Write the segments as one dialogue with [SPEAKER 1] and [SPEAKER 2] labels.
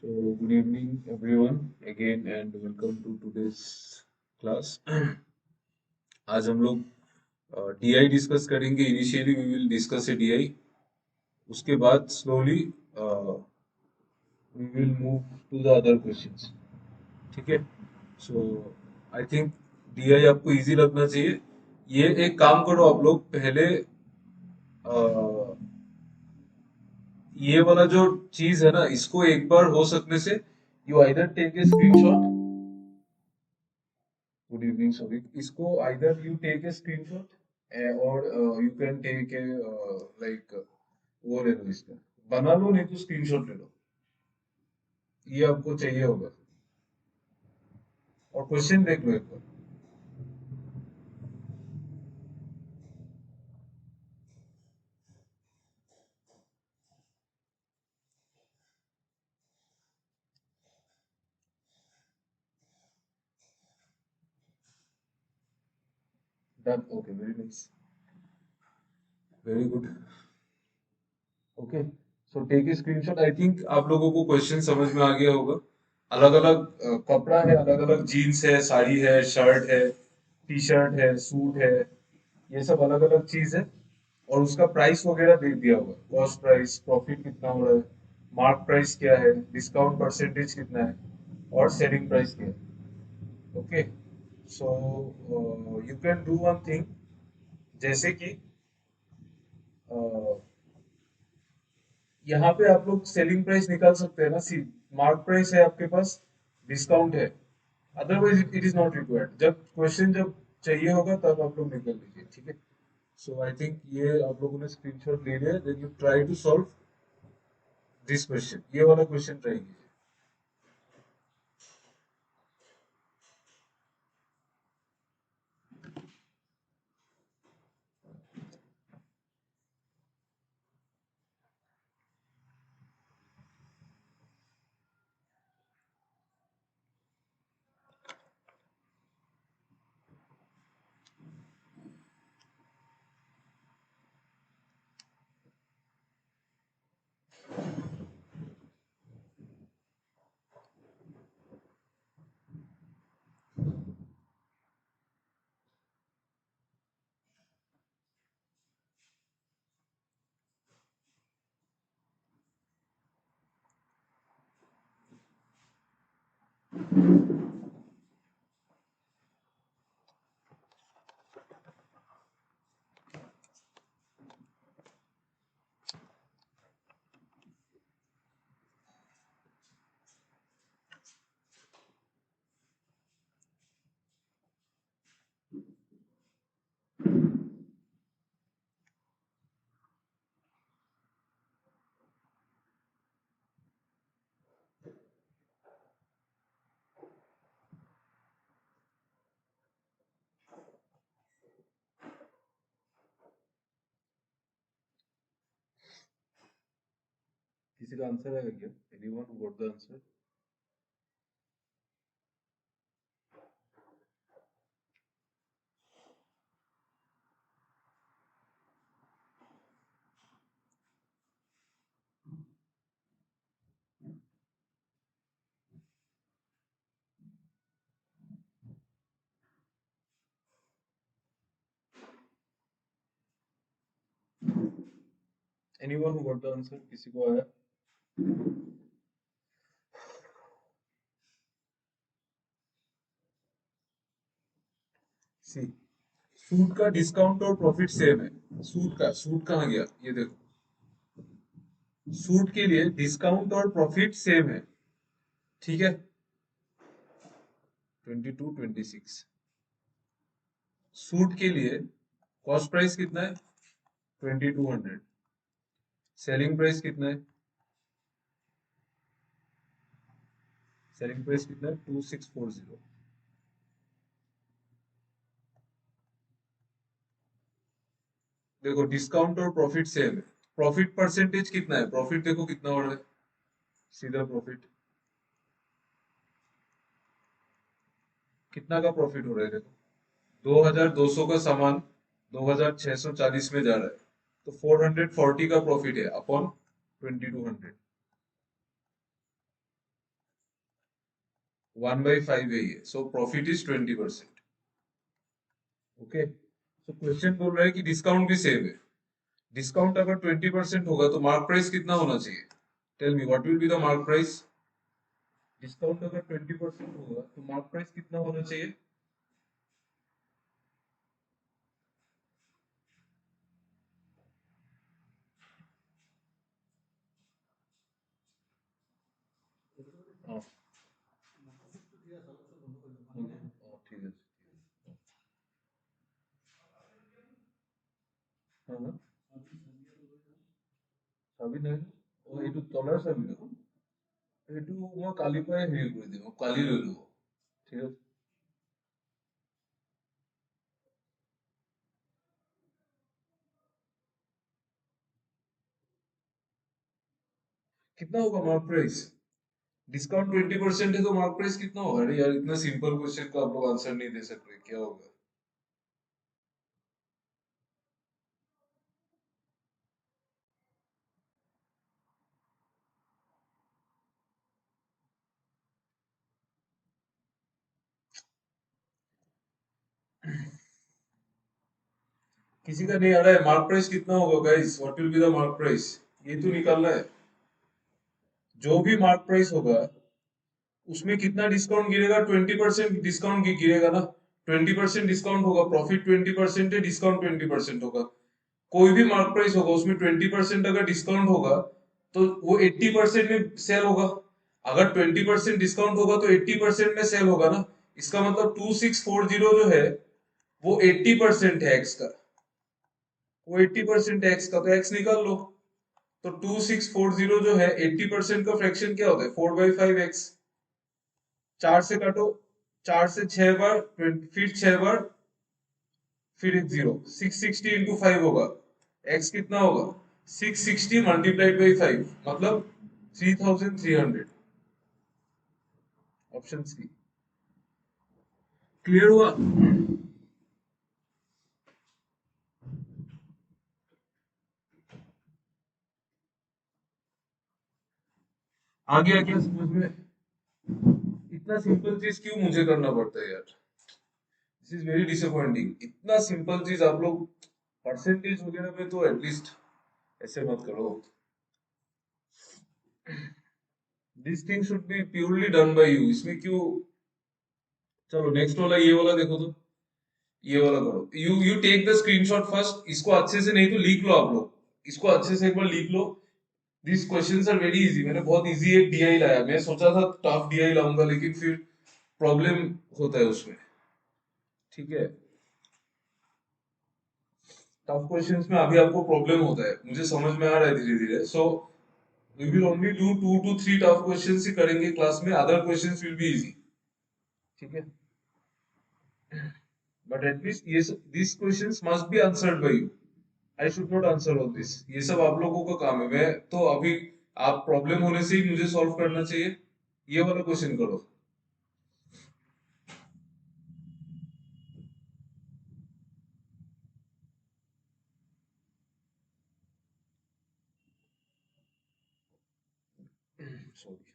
[SPEAKER 1] So, good evening, everyone, again, and welcome to today's class. आज हम लोग DI discuss करेंगे. Initially we will discuss a DI. उसके बाद slowly we will move to the other questions. ठीक है. So I think DI आपको easy लगना चाहिए. ये एक काम करो आप लोग पहले ये वाला जो चीज है ना, इसको एक बार हो सकने से you either take a screenshot. Good evening सभी. इसको either you take a screenshot और you can take a like वो ले लो, इसका बना लो, नहीं तो स्क्रीनशॉट ले लो. ये आपको चाहिए होगा. और क्वेश्चन देख लो एक बार. Done. Okay, very nice, very good. Okay, so take a screenshot. I think आप लोगों को क्वेश्चन समझ में आ गया होगा. अलग अलग कपड़ा है, अलग अलग जीन्स है, साड़ी है, शर्ट है, टी शर्ट है, सूट है. ये सब अलग अलग चीज है. और उसका प्राइस वगैरह दे दिया होगा. कॉस्ट प्राइस, प्रॉफिट कितना हो रहा है, मार्क प्राइस क्या है, डिस्काउंट परसेंटेज कितना है, और सेलिंग प्राइस क्या है. Okay. So you can do one thing. जैसे कि यहाँ पे आप लोग सेलिंग प्राइस निकाल सकते हैं ना. सी, मार्क प्राइस है आपके पास, डिस्काउंट है. Otherwise it is not required. जब क्वेश्चन जब चाहिए होगा तब आप लोग निकल लीजिए. ठीक है. सो आई थिंक ये आप लोगों ने स्क्रीनशॉट ले लिया. Then you try to solve this question. ये वाला क्वेश्चन ट्राई कीजिए. किसी का आंसर है क्या? Anyone who got the answer? Anyone who got the answer? किसी को आया? सी, सूट का डिस्काउंट और प्रॉफिट सेम है. सूट कहाँ गया? ये देखो, सूट के लिए डिस्काउंट और प्रॉफिट सेम है. ठीक है. 2226. सूट के लिए कॉस्ट प्राइस कितना है? 2200. सेलिंग प्राइस कितना है? सेलिंग प्राइस कितना है? 2640. देखो, डिस्काउंट और प्रॉफिट सेम है. प्रॉफिट परसेंटेज कितना है? प्रॉफिट देखो कितना हो रहा है. सीधा प्रॉफिट कितना का प्रॉफिट हो रहा है? देखो, 2200 का सामान 2640 में जा रहा है, तो 440 का प्रॉफिट है अपॉन 2200. 1/5 है ये, so profit is 20%। Okay, so question बोल रहा है कि डिस्काउंट भी सेम है। डिस्काउंट अगर 20% होगा तो मार्क प्राइस कितना होना चाहिए? Tell me what will be the mark price. Discount अगर 20% होगा तो मार्क प्राइस कितना होना चाहिए? हाँ, हाँ, ठीक है। हाँ, हाँ, চাবি নাই ন? অ, এইটো তলৰ চাবিটো, এইটো মই কালিৰ পৰাই হেৰি কৰি দিম, কালি লৈ ল'ব। ঠিক আছে। कितना होगा मार्क प्राइस? डिस्काउंट 20% है तो मार्क प्राइस कितना होगा? अरे यार, इतना सिंपल क्वेश्चन का आप लोग आंसर नहीं दे सक रहे, क्या होगा? किसी का नहीं आ रहा है। मार्क प्राइस कितना होगा guys? What will be the mark price? ये तो निकालना है। जो भी मार्क प्राइस होगा उसमें कितना डिस्काउंट गिरेगा? 20% डिस्काउंट गिरेगा ना। 20% डिस्काउंट होगा, प्रॉफिट 20% है, डिस्काउंट 20% होगा। कोई भी मार्क प्राइस होगा उसमें 20% अगर डिस्काउंट होगा तो वो 80% में सेल होगा। अगर 20% डिस्काउंट होगा तो 80% में सेल होगा ना। इसका मतलब 2640 जो है वो 80% है एक्स का। वो 80% एक्स का, तो एक्स निकाल लो। तो 2640 जो है 80% का फ्रैक्शन क्या होता है? 4/5 एक्स। 4 से काटो, 4 से 6 बार, फिर 6 बार, फिर एक जीरो। 660 × 5 होगा। एक्स कितना होगा? 660 × 5 मतलब 3300। Option C. क्लियर हुआ? आ गया क्या समझ में? इतना सिंपल चीज क्यों मुझे करना पड़ता है यार? This is very disappointing. इतना सिंपल चीज आप लोग परसेंटेज वगैरह में तो एटलीस्ट ऐसे मत करो। This thing should be purely done by you, इसमें क्यों? चलो नेक्स्ट वाला, ये वाला देखो तो। ये वाला करो। You take the screenshot first, इसको अच्छे से, नहीं तो लिख लो आप लोग। इसको अच्छे से एक बार लिख लो। This questions are very easy. मैंने बहुत इजी एक डीआई लाया, मैं सोचा था टफ डीआई लाऊंगा लेकिन फिर प्रॉब्लम होता है उसमें। ठीक है, टफ क्वेश्चंस में अभी आपको प्रॉब्लम होता है, मुझे समझ में आ रहा है धीरे धीरे। So we will only do 2 to 3 tough questions ही करेंगे क्लास में, other questions will be easy. ठीक है, बट एटलीस्ट ये this questions must be answered by you. I should not answer all this. ये सब आप लोगों का काम है। मैं तो अभी, आप प्रॉब्लम होने से ही मुझे सॉल्व करना चाहिए। ये वाला क्वेश्चन करो। सॉरी।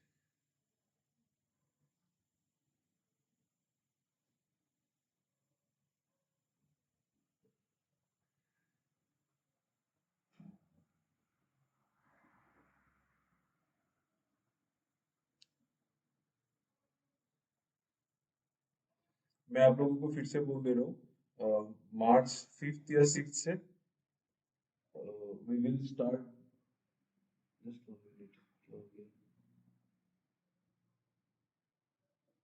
[SPEAKER 1] मैं आप लोगों को फिर से बोल दे रहा हूँ, मार्च 5th या 6th से we will start. Just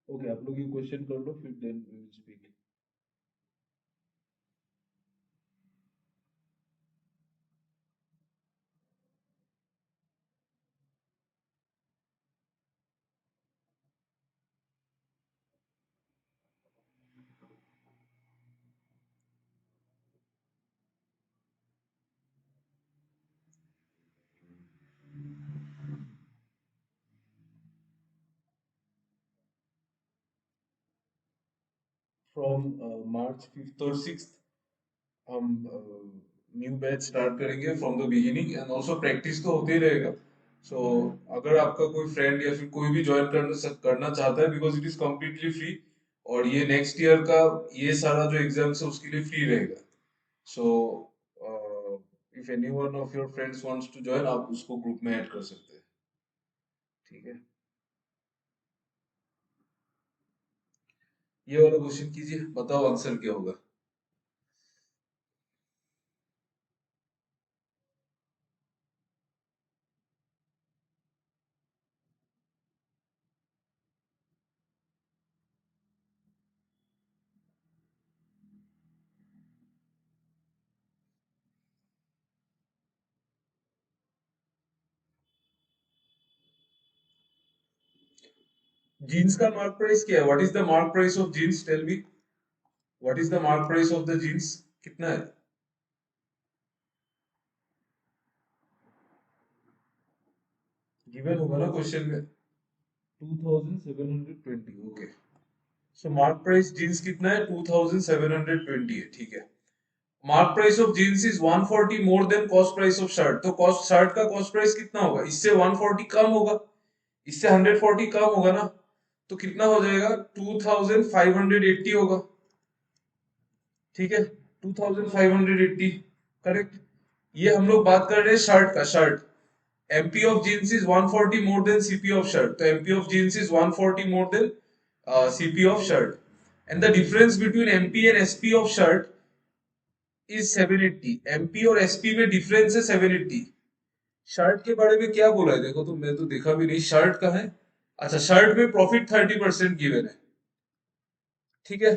[SPEAKER 1] okay, आप लोग ये क्वेश्चन कर लो, फिर then we will speak. From March 5th और 6th हम न्यू बैच स्टार्ट करेंगे from the beginning, and also practice तो होते ही रहेगा। सो अगर आपका कोई फ्रेंड या फिर कोई भी ज्वाइन करना चाहता है, because it is completely free, और ये नेक्स्ट ईयर का ये सारा जो एग्जाम्स है उसके लिए फ्री रहेगा। So if any one of your friends wants to join, आप उसको ग्रुप में ऐड कर सकते हैं। ठीक है, ये वाला क्वेश्चन कीजिए, बताओ आंसर क्या होगा। जीन्स का मार्क प्राइस क्या है? What is the mark price of jeans? Tell me, what is the mark price of the jeans? कितना है? गिवन होगा ना क्वेश्चन में। 2720। Okay, so mark price jeans कितना है? 2720 है, ठीक है। Mark price of jeans is 140 more than cost price of shirt. तो कॉस्ट शर्ट का कॉस्ट प्राइस कितना होगा? इससे 140 कम होगा, इससे 140 कम होगा ना, तो कितना हो जाएगा? 2580 होगा। ठीक है, 2580, करेक्ट। ये हम लोग बात कर रहे हैं शर्ट का। Shirt, MP of jeans is 140 more than CP of shirt, तो MP of jeans is 140 more than CP of shirt, and the difference between MP and SP of shirt is 780। MP और SP में difference है 780। Shirt के बारे में क्या बोला है देखो, तो मैं तो देखा भी नहीं, शर्ट का है। अच्छा, शर्ट में प्रॉफिट 30% गिवन है, ठीक है।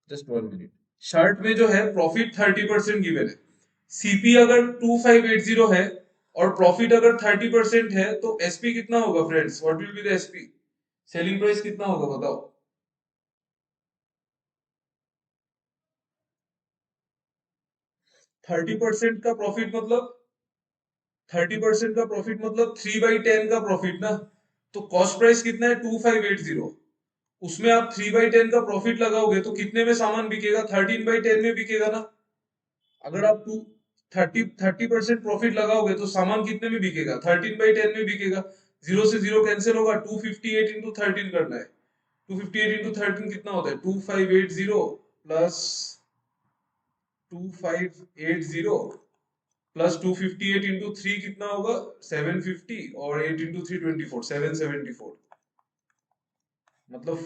[SPEAKER 1] Just 1 minute. शर्ट में जो है प्रॉफिट 30% गिवन है। सीपी अगर 2580 है और प्रॉफिट अगर 30% है, तो एसपी कितना होगा friends? What will be the SP? Selling price कितना होगा बताओ? 30% का प्रॉफिट मतलब, 30% का प्रॉफिट मतलब 3/10 का प्रॉफिट ना। तो कॉस्ट प्राइस कितना है? 2580। उसमें आप 3/10 का प्रॉफिट लगाओगे तो कितने में सामान बिकेगा? 13/10 में बिकेगा ना। अगर आप 30% प्रॉफिट लगाओगे तो सामान कितने में बिकेगा? 13/10 में बिकेगा। जीरो से जीरो कैंसिल होगा, 258 इंटू 13 करना है। 258 इंटू 13 कितना होता है? 2580 प्लस 2580 प्लस 258 इंटू 3 कितना होगा? 750, और 8 इंटू 3 24, 774, मतलब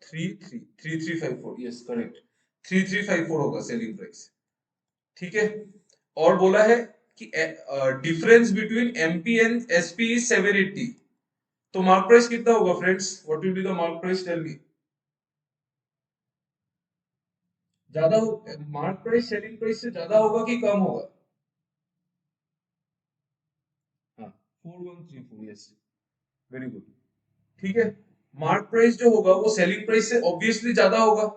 [SPEAKER 1] 3354। यस करेक्ट, 3354 होगा सेलिंग प्राइस। ठीक है, और बोला है कि difference between MP and SP is 780। तो मार्क प्राइस कितना होगा friends? What will be the mark price? Tell me. ज्यादा मार्क प्राइस सेलिंग प्राइस से ज्यादा होगा कि कम होगा? हाँ, 4134, यस, वेरी गुड। ठीक है, मार्क प्राइस जो होगा वो सेलिंग प्राइस से ऑब्वियसली ज्यादा होगा।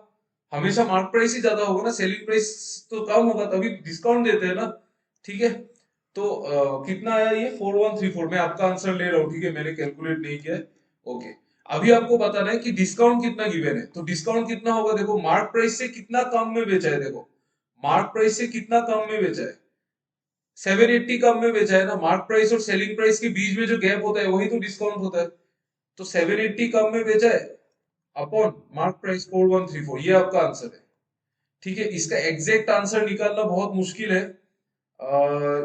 [SPEAKER 1] हमेशा मार्क प्राइस ही ज्यादा होगा ना, सेलिंग प्राइस तो कम होगा, तभी डिस्काउंट देते हैं ना। ठीक है, तो कितना आया ये? 4134। मैं आपका आंसर ले रहा हूँ, ठीक है, मैंने कैलकुलेट नहीं किया है। ओके, अभी आपको बताना है कि डिस्काउंट कितना गिवन है। तो डिस्काउंट कितना होगा देखो, मार्क प्राइस से कितना कम में बेचा है। देखो, मार्क प्राइस से कितना कम में बेचा है? 780 कम में बेचा है ना। मार्क प्राइस और सेलिंग प्राइस के बीच में जो गैप होता है वही तो डिस्काउंट होता है। तो 780 कम में बेचा है अपॉन मार्क प्राइस 4134, ये आपका आंसर है। ठीक है, इसका एग्जैक्ट आंसर निकालना बहुत मुश्किल है।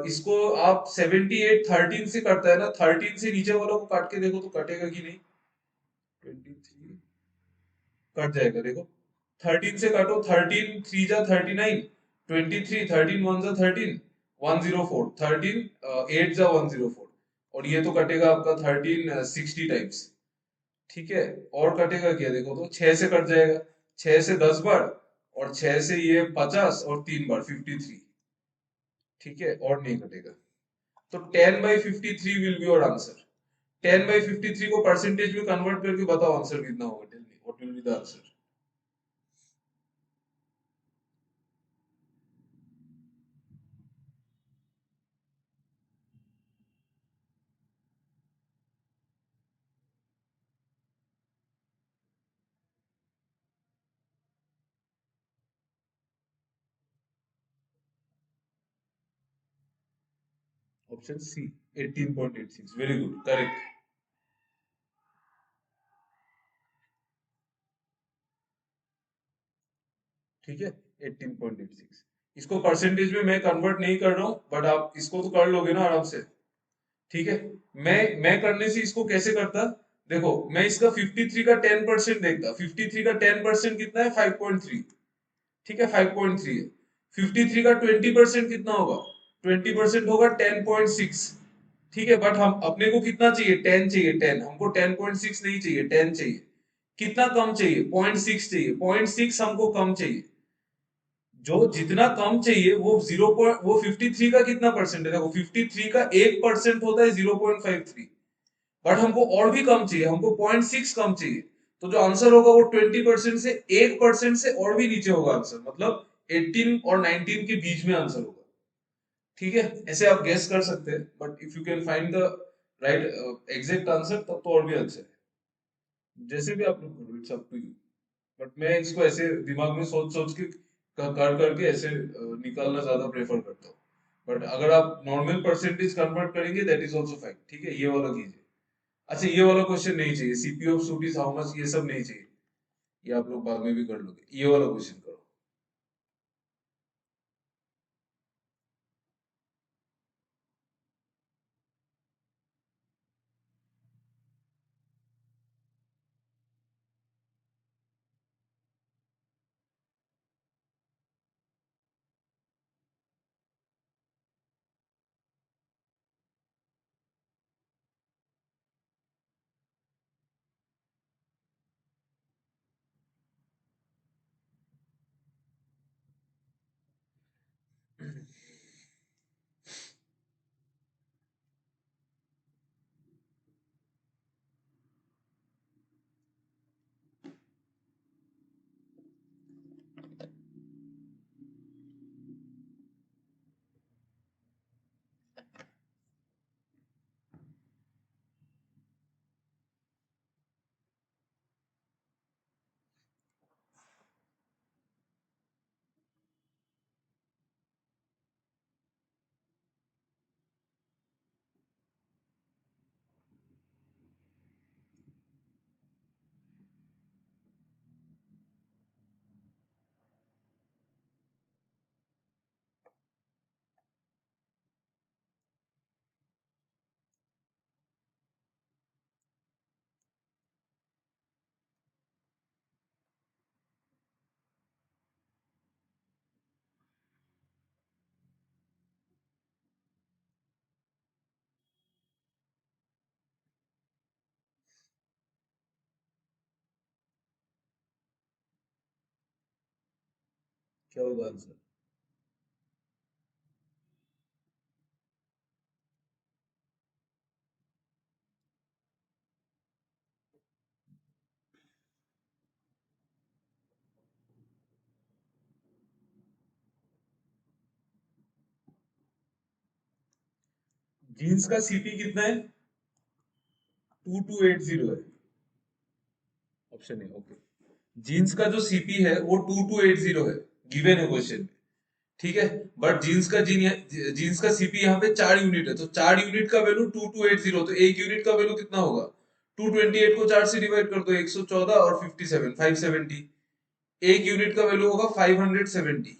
[SPEAKER 1] इसको आप 78 13 से कटता है ना, 13 से नीचे वालों को काट के देखो तो कटेगा कि नहीं? 23 कट जाएगा देखो, 13 से काटो, 13 3 जा 39, 23 13 1 जा 13, 104, 13 8 जा 104, और ये तो कटेगा आपका 13 60 टाइम्स। ठीक है, और कटेगा क्या देखो तो, 6 से कट जाएगा, 6 से 10 बार, और 6 से ये 50, और 3 बार 53। ठीक है, और नहीं कटेगा। तो 10/53 विल बी योर आंसर। 10/53 को परसेंटेज में कन्वर्ट करके बताओ आंसर कितना होगा। Tell me what will be the answer. Option C 18.86 very good correct. ठीक है 18.86। इसको परसेंटेज में मैं कन्वर्ट नहीं कर रहा हूं बट आप इसको तो कर लोगे ना आराम से। ठीक है मैं करने से इसको कैसे करता, देखो मैं इसका 53 का 10% देखता। 53 का 10% कितना है 5.3। ठीक है 5.3 है। 53 का 20% कितना होगा, 20% होगा 10.6। ठीक है बट हम अपने को कितना चाहिए 10 चाहिए 10, हमको 10.6 नहीं चाहिए 10 चाहिए। कितना कम चाहिए 0.6 चाहिए, 0.6 हमको कम चाहिए। जो जितना कम चाहिए वो 0 वो 53 का कितना परसेंट है, देखो 53 का 1% होता है 0.53। बट हमको और भी कम चाहिए, हमको 0.6 कम चाहिए। तो जो आंसर होगा वो 20% से 1% से और भी नीचे होगा आंसर, मतलब 18 और 19 के बीच में आंसर होगा। ठीक है ऐसे आप गेस कर सकते हैं but if you can find the right exact answer तब तो और भी अच्छा है। जैसे भी आप लोग करो it's up to you. But मैं इसको ऐसे दिमाग में सोच सोच के कर करके ऐसे निकालना ज्यादा प्रेफर करता हूँ। बट अगर आप नॉर्मल परसेंटेज कन्वर्ट करेंगे दैट इज ऑल्सो फाइन। ठीक है ये वाला कीजिए। अच्छा ये वाला क्वेश्चन नहीं चाहिए, CPU of suit is how much, ये सब नहीं चाहिए। ये आप लोग बाद में भी कर लोगे, ये वाला क्वेश्चन करो। क्या होगा आंसर? जीन्स का सीपी कितना है? 2280 है। ऑप्शन है ओके। जीन्स का जो सीपी है वो 2280 है, गिवन है क्वेश्चन। ठीक है बट जीन्स का सीपी यहाँ पे 4 यूनिट है, तो 4 यूनिट का वैल्यू 2280, तो एक यूनिट का वैल्यू कितना होगा? 228 को 4 से डिवाइड कर दो, 114 और 57 570। एक यूनिट का वैल्यू होगा 570।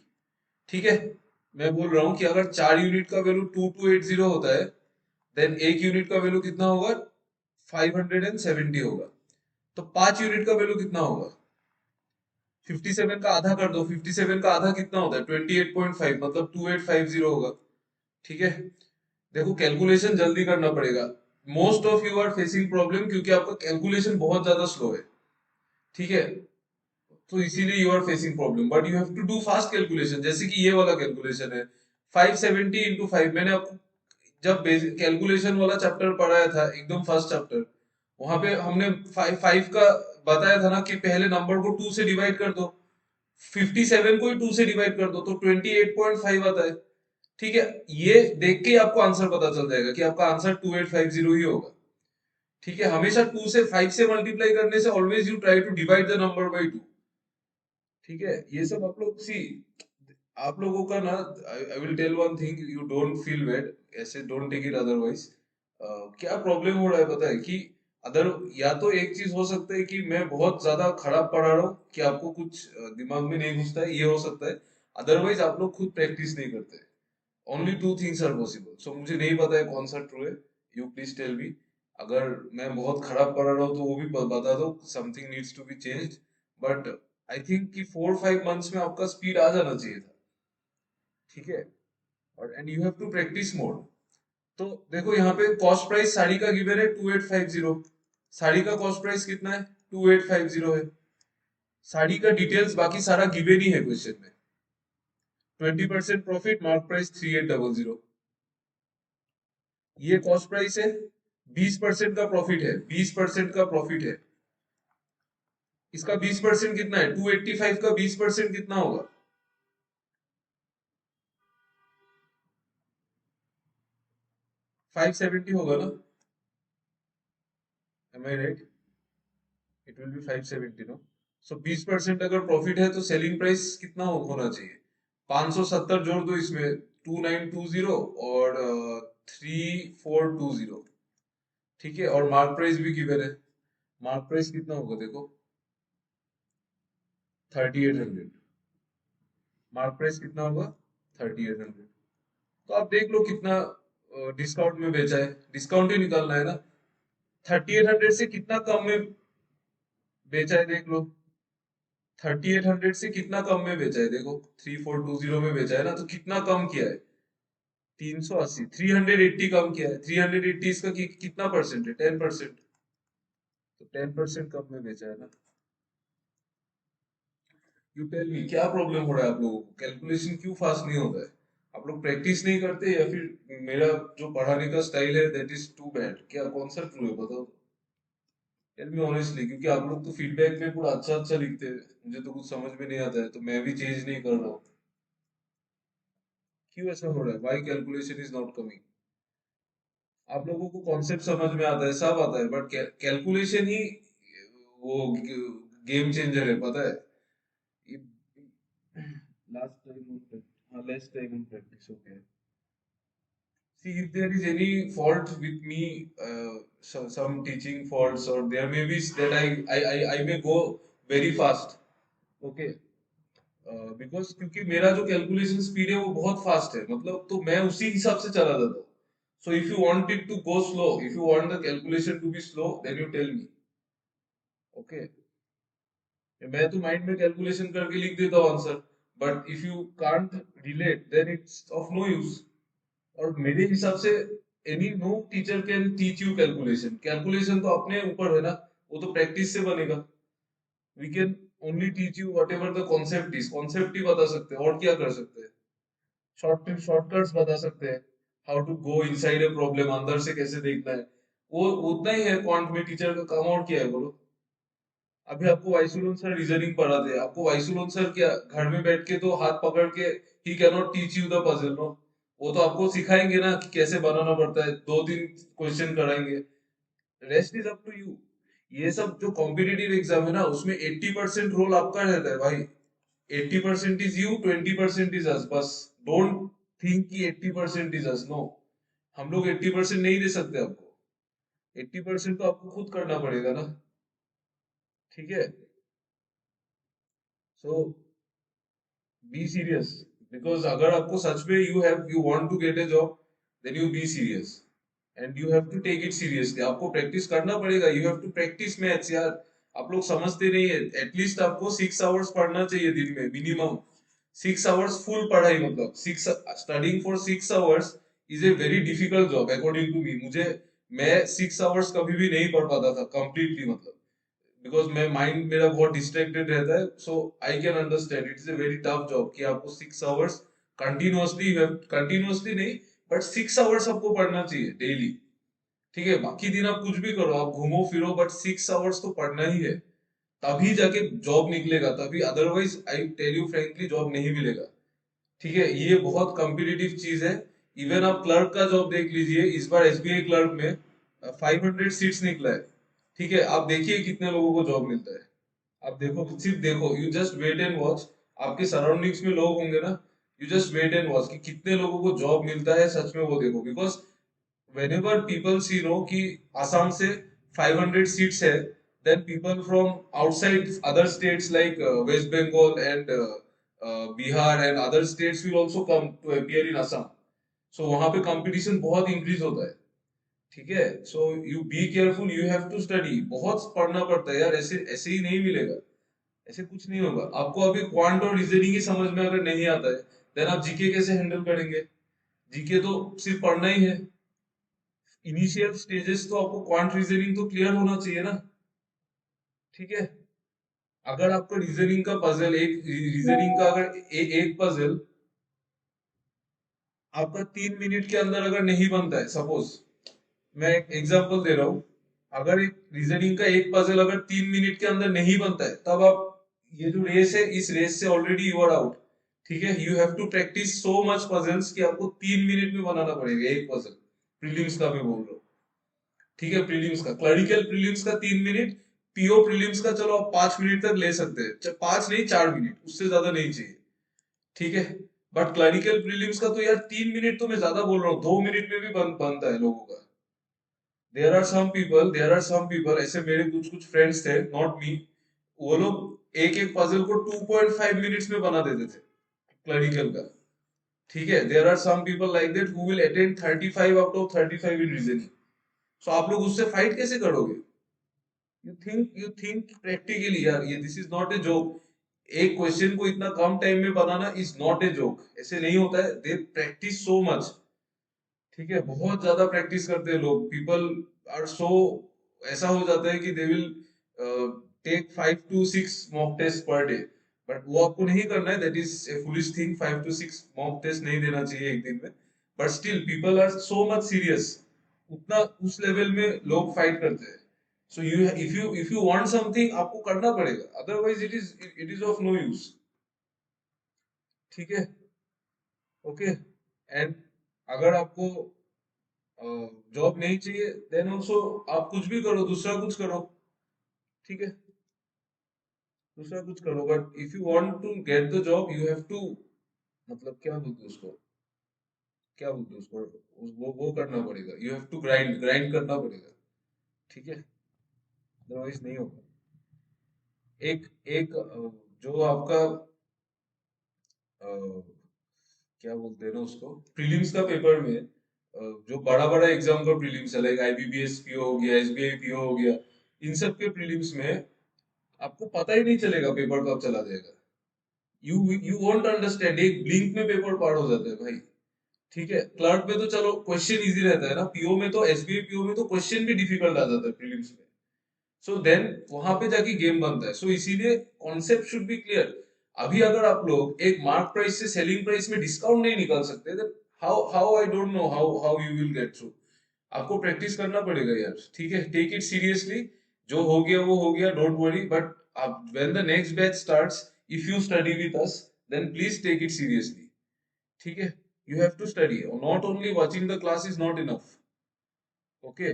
[SPEAKER 1] ठीक है मैं बोल रहा हूं कि अगर 4 यूनिट का वैल्यू 2280 होता है देन एक यूनिट का वैल्यू कितना होगा? 570 होगा। तो 5 यूनिट का वैल्यू कितना होगा? 57 का आधा कर दो, 57 का आधा कितना होता है 28.5, मतलब 2850 होगा। ठीक है देखो कैलकुलेशन जल्दी करना पड़ेगा। Most of you are facing problem क्योंकि आपका कैलकुलेशन बहुत ज्यादा स्लो है। ठीक है तो इसीलिए you are facing problem but you have to do fast calculation, जैसे कि ये वाला कैलकुलेशन है 570 इंटू 5। मैंने आपको जब बेसिक कैलकुलेशन वाला चैप्टर पढ़ाया था एकदम फर्स्ट चैप्टर, वहां पे हमने फाइव फाइव का बताया था ना कि पहले नंबर को 2 से डिवाइड कर दो, 57 को ही 2 से डिवाइड कर दो तो 28.5 आता है। ठीक है ये देख के ही आपको आंसर पता चल जाएगा कि आपका आंसर 2850 ही होगा। ठीक है हमेशा 2 से 5 से मल्टीप्लाई करने से always you try to divide the number by 2। ठीक है ये सब आप लोग सी आप लोगों का ना, I will tell one thing, you don't feel bad, ऐसे डोंट टेक इट अदरवाइज। क्या प्रॉब्लम हो रहा है पता है कि अदर, या तो एक चीज हो सकता है कि मैं बहुत ज्यादा खराब पढ़ा रहा हूँ कि आपको कुछ दिमाग में नहीं घुसता है, ये हो सकता है। अदरवाइज आप लोग खुद प्रैक्टिस नहीं करते। Only two things are possible. So मुझे नहीं पता है कौन सा ट्रू है, यू प्लीज टेल मी। अगर मैं बहुत खराब पढ़ा रहा हूँ तो वो भी बता दो, something needs to be changed. But I think कि 4-5 मंथ्स में आपका स्पीड आ जाना चाहिए था, ठीक है। और and you have to practice more. तो देखो यहाँ पे कॉस्ट प्राइस साड़ी का गिवन है 2850। साड़ी का कॉस्ट प्राइस कितना है? 2850 है। साड़ी का डिटेल्स बाकी सारा गिवन ही है क्वेश्चन में। 20% प्रॉफिट, मार्क प्राइस 3800। ये कॉस्ट प्राइस है। 20% का प्रॉफिट है, 20% का प्रॉफिट है। इसका 20% कितना है? 285 का 20% कितना होगा? 570 होगा ना? Am I right? It will be 570 no. So 20% अगर प्रॉफिट है तो सेलिंग प्राइस कितना होना चाहिए? 570 जोड़ दो इसमें, 2920 और 3420। ठीक है, और मार्क प्राइस भी गिवन है। मार्क प्राइस कितना होगा देखो, 3800। मार्क प्राइस कितना होगा? 3800। तो आप देख लो कितना डिस्काउंट में बेचा है, डिस्काउंट ही निकालना है ना। 3800 से कितना कम में बेचा है देख लो। 3800 से कितना कम में बेचा है देखो, 3420 में बेचा है ना, तो कितना कम किया है? 380, 380 कम किया है। 380 इसका कितना परसेंट है? 10%। तो 10% कम में बेचा है ना। यू टेल मी क्या प्रॉब्लम हो रहा है आप लोगों को? कैलकुलेशन क्यों फास्ट नहीं होता है? आप लोग प्रैक्टिस नहीं करते, या फिर मेरा जो पढ़ाने का स्टाइल है दैट इज टू बैड? क्या कौन सा ट्रू है बताओ? टेल मी ऑनेस्टली, क्योंकि आप लोग तो फीडबैक में पूरा अच्छा अच्छा लिखते हैं, मुझे तो कुछ समझ में नहीं आता है, तो मैं भी चेंज नहीं कर रहा हूँ। क्यों ऐसा हो रहा है? Why calculation is not coming? आप लोगों को कॉन्सेप्ट समझ में आता है, सब आता है, बट कैलकुलेशन ही वो गेम चेंजर है, पता है। लास्ट टाइम, हाँ least time in practice, okay. See, if there is any fault with me, some teaching faults, or there may be that I may go very fast, okay? Because क्योंकि मेरा जो calculation speed है वो बहुत fast है, मतलब तो मैं उसी हिसाब से चला जाता हूँ। So if you want it to go slow, if you want the calculation to be slow, then you tell me, okay. मैं तो माइंड में कैलकुलेशन करके लिख देता हूँ answer, but if you can't relate then it's of no use. और मेरे हिसाब से any no teacher can teach you calculation. Calculation तो अपने ऊपर है ना, वो तो प्रैक्टिस से बनेगा। We can only teach you whatever the concept is, concept ही बता सकते हैं, और क्या कर सकते हैं? शॉर्टकट्स बता सकते हैं, how to go inside a problem, अंदर से कैसे देखना है। वो उतना ही है क्वांट में टीचर का काम, और क्या है बोलो? अभी आपको वाइसुलोन सर रीजनिंग पढ़ाते हैं, आपको वाइसुलोन सर क्या घर में बैठ के तो हाथ पकड़ के ही can not teach you the puzzle no. वो तो आपको सिखाएंगे ना कि कैसे बनाना पड़ता है, 2-3 क्वेश्चन कराएंगे। Rest is up to you. ये सब जो कॉम्पिटिटिव एग्जाम है ना, उसमें 80% रोल आपका रहता है भाई। 80% इज यू, 20% इज अस, बस। डोंट थिंक कि 80% इज अस, नो। हम लोग 80% नहीं दे सकते आपको। 80% तो आपको खुद करना पड़ेगा ना, ठीक है। सो बी सीरियस, बिकॉज अगर आपको सच में you want to get a job, then you be serious and you have to take it seriously. आपको प्रैक्टिस करना पड़ेगा, you have to practice maths यार। आप लोग समझते नहीं है, एटलीस्ट आपको 6 आवर्स पढ़ना चाहिए दिन में मिनिमम। 6 आवर्स फुल पढ़ाई, मतलब six, studying for 6 hours is a very difficult job according to me. मैं 6 आवर्स कभी भी नहीं पढ़ पाता था कंप्लीटली, मतलब बिकॉज मैं माइंड मेरा बहुत डिस्ट्रैक्टेड रहता है। So I can understand it is a very tough job कि आपको 6 आवर्स कंटिन्यूअसली, कंटिन्यूअसली नहीं, बट 6 आवर्स आपको पढ़ना चाहिए डेली। ठीक है, बाकी दिन आप कुछ भी करो, आप घूमो फिरो, बट 6 आवर्स तो पढ़ना ही है। तभी जाके जॉब निकलेगा, तभी, otherwise I tell you frankly job नहीं मिलेगा। ठीक है, ये बहुत कॉम्पिटिटिव चीज है। इवन आप क्लर्क का जॉब देख लीजिए, इस बार एसबीआई क्लर्क में 500 सीट्स निकला है। ठीक है, आप देखिए कितने लोगों को जॉब मिलता है। आप देखो, सिर्फ देखो, you just wait and watch. आपके सराउंडिंग्स में लोग होंगे ना, you just wait and watch कि कितने लोगों को जॉब मिलता है सच में, वो देखो। बिकॉज whenever people see कि Assam से 500 seats है, then people from outside other states like West Bengal and Bihar and other states will also come to appear in Assam. So वहां पे कंपटीशन बहुत इंक्रीज होता है, ठीक है। So you be careful, you have to study, बहुत पढ़ना पड़ता है यार, ऐसे ऐसे ही नहीं मिलेगा, ऐसे कुछ नहीं होगा आपको। अभी क्वांट और रीजनिंग ही समझ में अगर नहीं आता है, देन आप जीके कैसे हैंडल करेंगे? जीके तो सिर्फ पढ़ना ही है। इनिशियल स्टेजेस तो आपको क्वांट रीजनिंग तो क्लियर होना चाहिए ना, ठीक है। अगर आपका रीजनिंग का पजल, एक रीजनिंग का अगर एक पजल आपका 3 मिनट के अंदर अगर नहीं बनता है, सपोज मैं एक एग्जांपल दे रहा हूं, अगर एक रीजनिंग का एक पजल अगर 3 मिनट के अंदर नहीं बनता है, तब आप, ये जो रेस है, इस रेस से ऑलरेडी यू आर आउट, ठीक है। You have to practice so much puzzles कि आपको 3 मिनट में बनाना पड़ेगा एक पजल। प्रीलिम्स का मैं बोल रहा हूँ, ठीक है। प्रीलिम्स का, क्लरिकल प्रीलिम्स का 3 मिनट, पीओ प्रीलिम्स का चलो आप 5 मिनट तक ले सकते हैं, 5 नहीं 4 मिनट, उससे ज्यादा नहीं चाहिए, ठीक है। बट क्लरिकल प्रीलिम्स का तो यार 3 मिनट तो मैं ज्यादा बोल रहा हूँ, 2 मिनट में भी बनता है लोगों का। देयर आर सम पीपल ऐसे, मेरे कुछ कुछ फ्रेंड्स थे, नॉट मी, वो लोग एक एक पजल को 2.5 मिनट्स में बना देते थे, क्लरिकल का, ठीक है। There are some people like that who will attend 35 out of 35 in reasoning. So आप लोग उससे फाइट कैसे करोगे? यू थिंक प्रैक्टिकली यार, ये this is not a joke. एक क्वेश्चन को इतना कम टाइम में बनाना इज नॉट ए जोक, ऐसे नहीं होता है। दे प्रैक्टिस सो मच, ठीक है, बहुत ज्यादा प्रैक्टिस करते हैं लोग। पीपल आर सो, ऐसा हो जाता है कि they will take 5 to 6 mock test per day, but वो आपको नहीं करना है, that is a foolish thing. 5 to 6 mock test नहीं देना चाहिए एक दिन में, but still people are so much serious, उतना उस लेवल में लोग फाइट करते हैं। So you, if you want something, आपको करना पड़ेगा, otherwise it is of no use, ठीक है। ओके, एंड अगर आपको जॉब नहीं चाहिए, देन ऑल्सो आप कुछ भी करो, दूसरा कुछ करो, ठीक है, दूसरा कुछ करो। But if you want to get the job, you have to, मतलब क्या बोलते हैं उसको, क्या बोलते हैं उसको, वो करना पड़ेगा। You have to grind, grind करना पड़ेगा, ठीक है, अदरवाइज नहीं होगा। एक एक जो आपका क्या बोलते हैं ना उसको, प्रीलिम्स का पेपर में, जो बड़ा बड़ा एग्जाम का प्रीलिम्स है, लाइक आईबीपीएस पीओ हो गया, एसबीआई पीओ हो गया, इन सब के प्रीलिम्स में आपको पता ही नहीं चलेगा पेपर कब चला जाएगा। यू वोंट अंडरस्टैंड, एक ब्लिंक में पेपर पार हो जाता है भाई, ठीक है। क्लर्क में तो चलो क्वेश्चन इजी रहता है ना, पीओ में तो, एसबीआई पीओ में तो क्वेश्चन भी डिफिकल्ट आ जाता है प्रीलिम्स में। सो देन वहां पे जाके गेम बनता है। सो इसीलिए कॉन्सेप्ट शुड बी क्लियर। अभी अगर आप लोग एक मार्क प्राइस से सेलिंग प्राइस में डिस्काउंट नहीं निकाल सकते, then how how I don't know how how you will get through. आपको प्रैक्टिस करना पड़ेगा यार, ठीक है। टेक इट सीरियसली, जो हो गया वो हो गया, don't worry. But when the next batch starts, if you study with us, then please take it seriously, ठीक है। You have to study, not only watching the class is not enough, okay.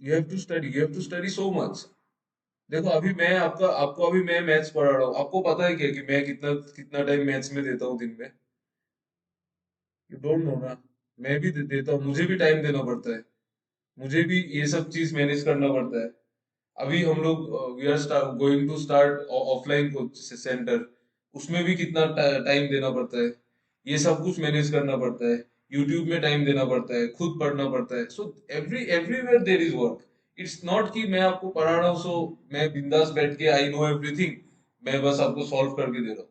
[SPEAKER 1] You have to study so much. देखो अभी मैं आपको अभी मैं maths पढ़ा रहा हूँ, आपको पता है क्या कि मैं कितना कितना टाइम मैथ्स में देता हूँ दिन में? यू डोंट नो ना। मैं भी देता हूँ, मुझे भी टाइम देना पड़ता है, मुझे भी ये सब चीज मैनेज करना पड़ता है। अभी हम लोग we are going to start offline coach centre, उसमें भी कितना टाइम देना पड़ता है, ये सब कुछ मैनेज करना पड़ता है। यूट्यूब में टाइम देना पड़ता है, खुद पढ़ना पड़ता है। So everywhere there is work. It's not कि मैं आपको पढ़ा रहा हूँ, सो मैं बिंदास बैठ के आई नो एवरीथिंग, मैं बस आपको सॉल्व करके दे रहा हूँ।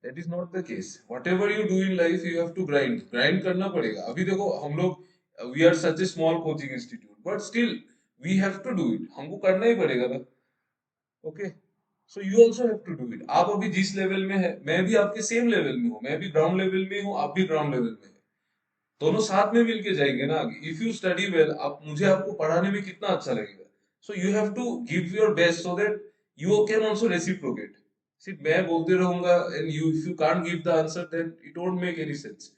[SPEAKER 1] That is not the case. Whatever you do in life, you have to grind, grind करना पड़ेगा। अभी देखो हम लोग, we are such a small coaching institute, but still we have to do it, हमको करना ही पड़ेगा ना, okay. So you also have to do it. आप अभी जिस लेवल में है, मैं भी आपके सेम लेवल में हूँ, मैं भी ग्राउंड लेवल में हूँ, आप भी ग्राउंड लेवल में है, दोनों साथ में मिलके जाएंगे ना आगे। इफ यू स्टडी वेल, आप, मुझे आपको पढ़ाने में कितना अच्छा लगेगा। So you have to give your best so that you can also reciprocate. सिर्फ मैं बोलते रहूंगा and you, if you can't give the answer, then it won't make any sense.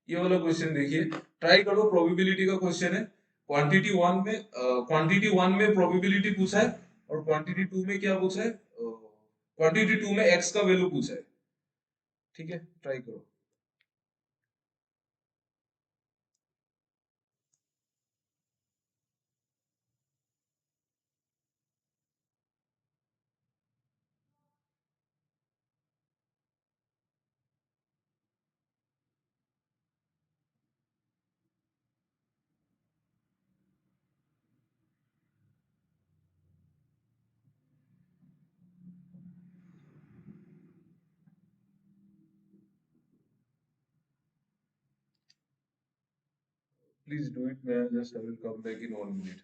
[SPEAKER 1] ये वाला क्वेश्चन देखिए, ट्राई करो, प्रोबेबिलिटी का क्वेश्चन है। क्वांटिटी वन में प्रोबेबिलिटी पूछा है, और क्वांटिटी टू में क्या पूछा है, क्वांटिटी टू में एक्स का वैल्यू पूछा है, ठीक है। ट्राई करो। Please do it, man. Just I will come back in 1 minute.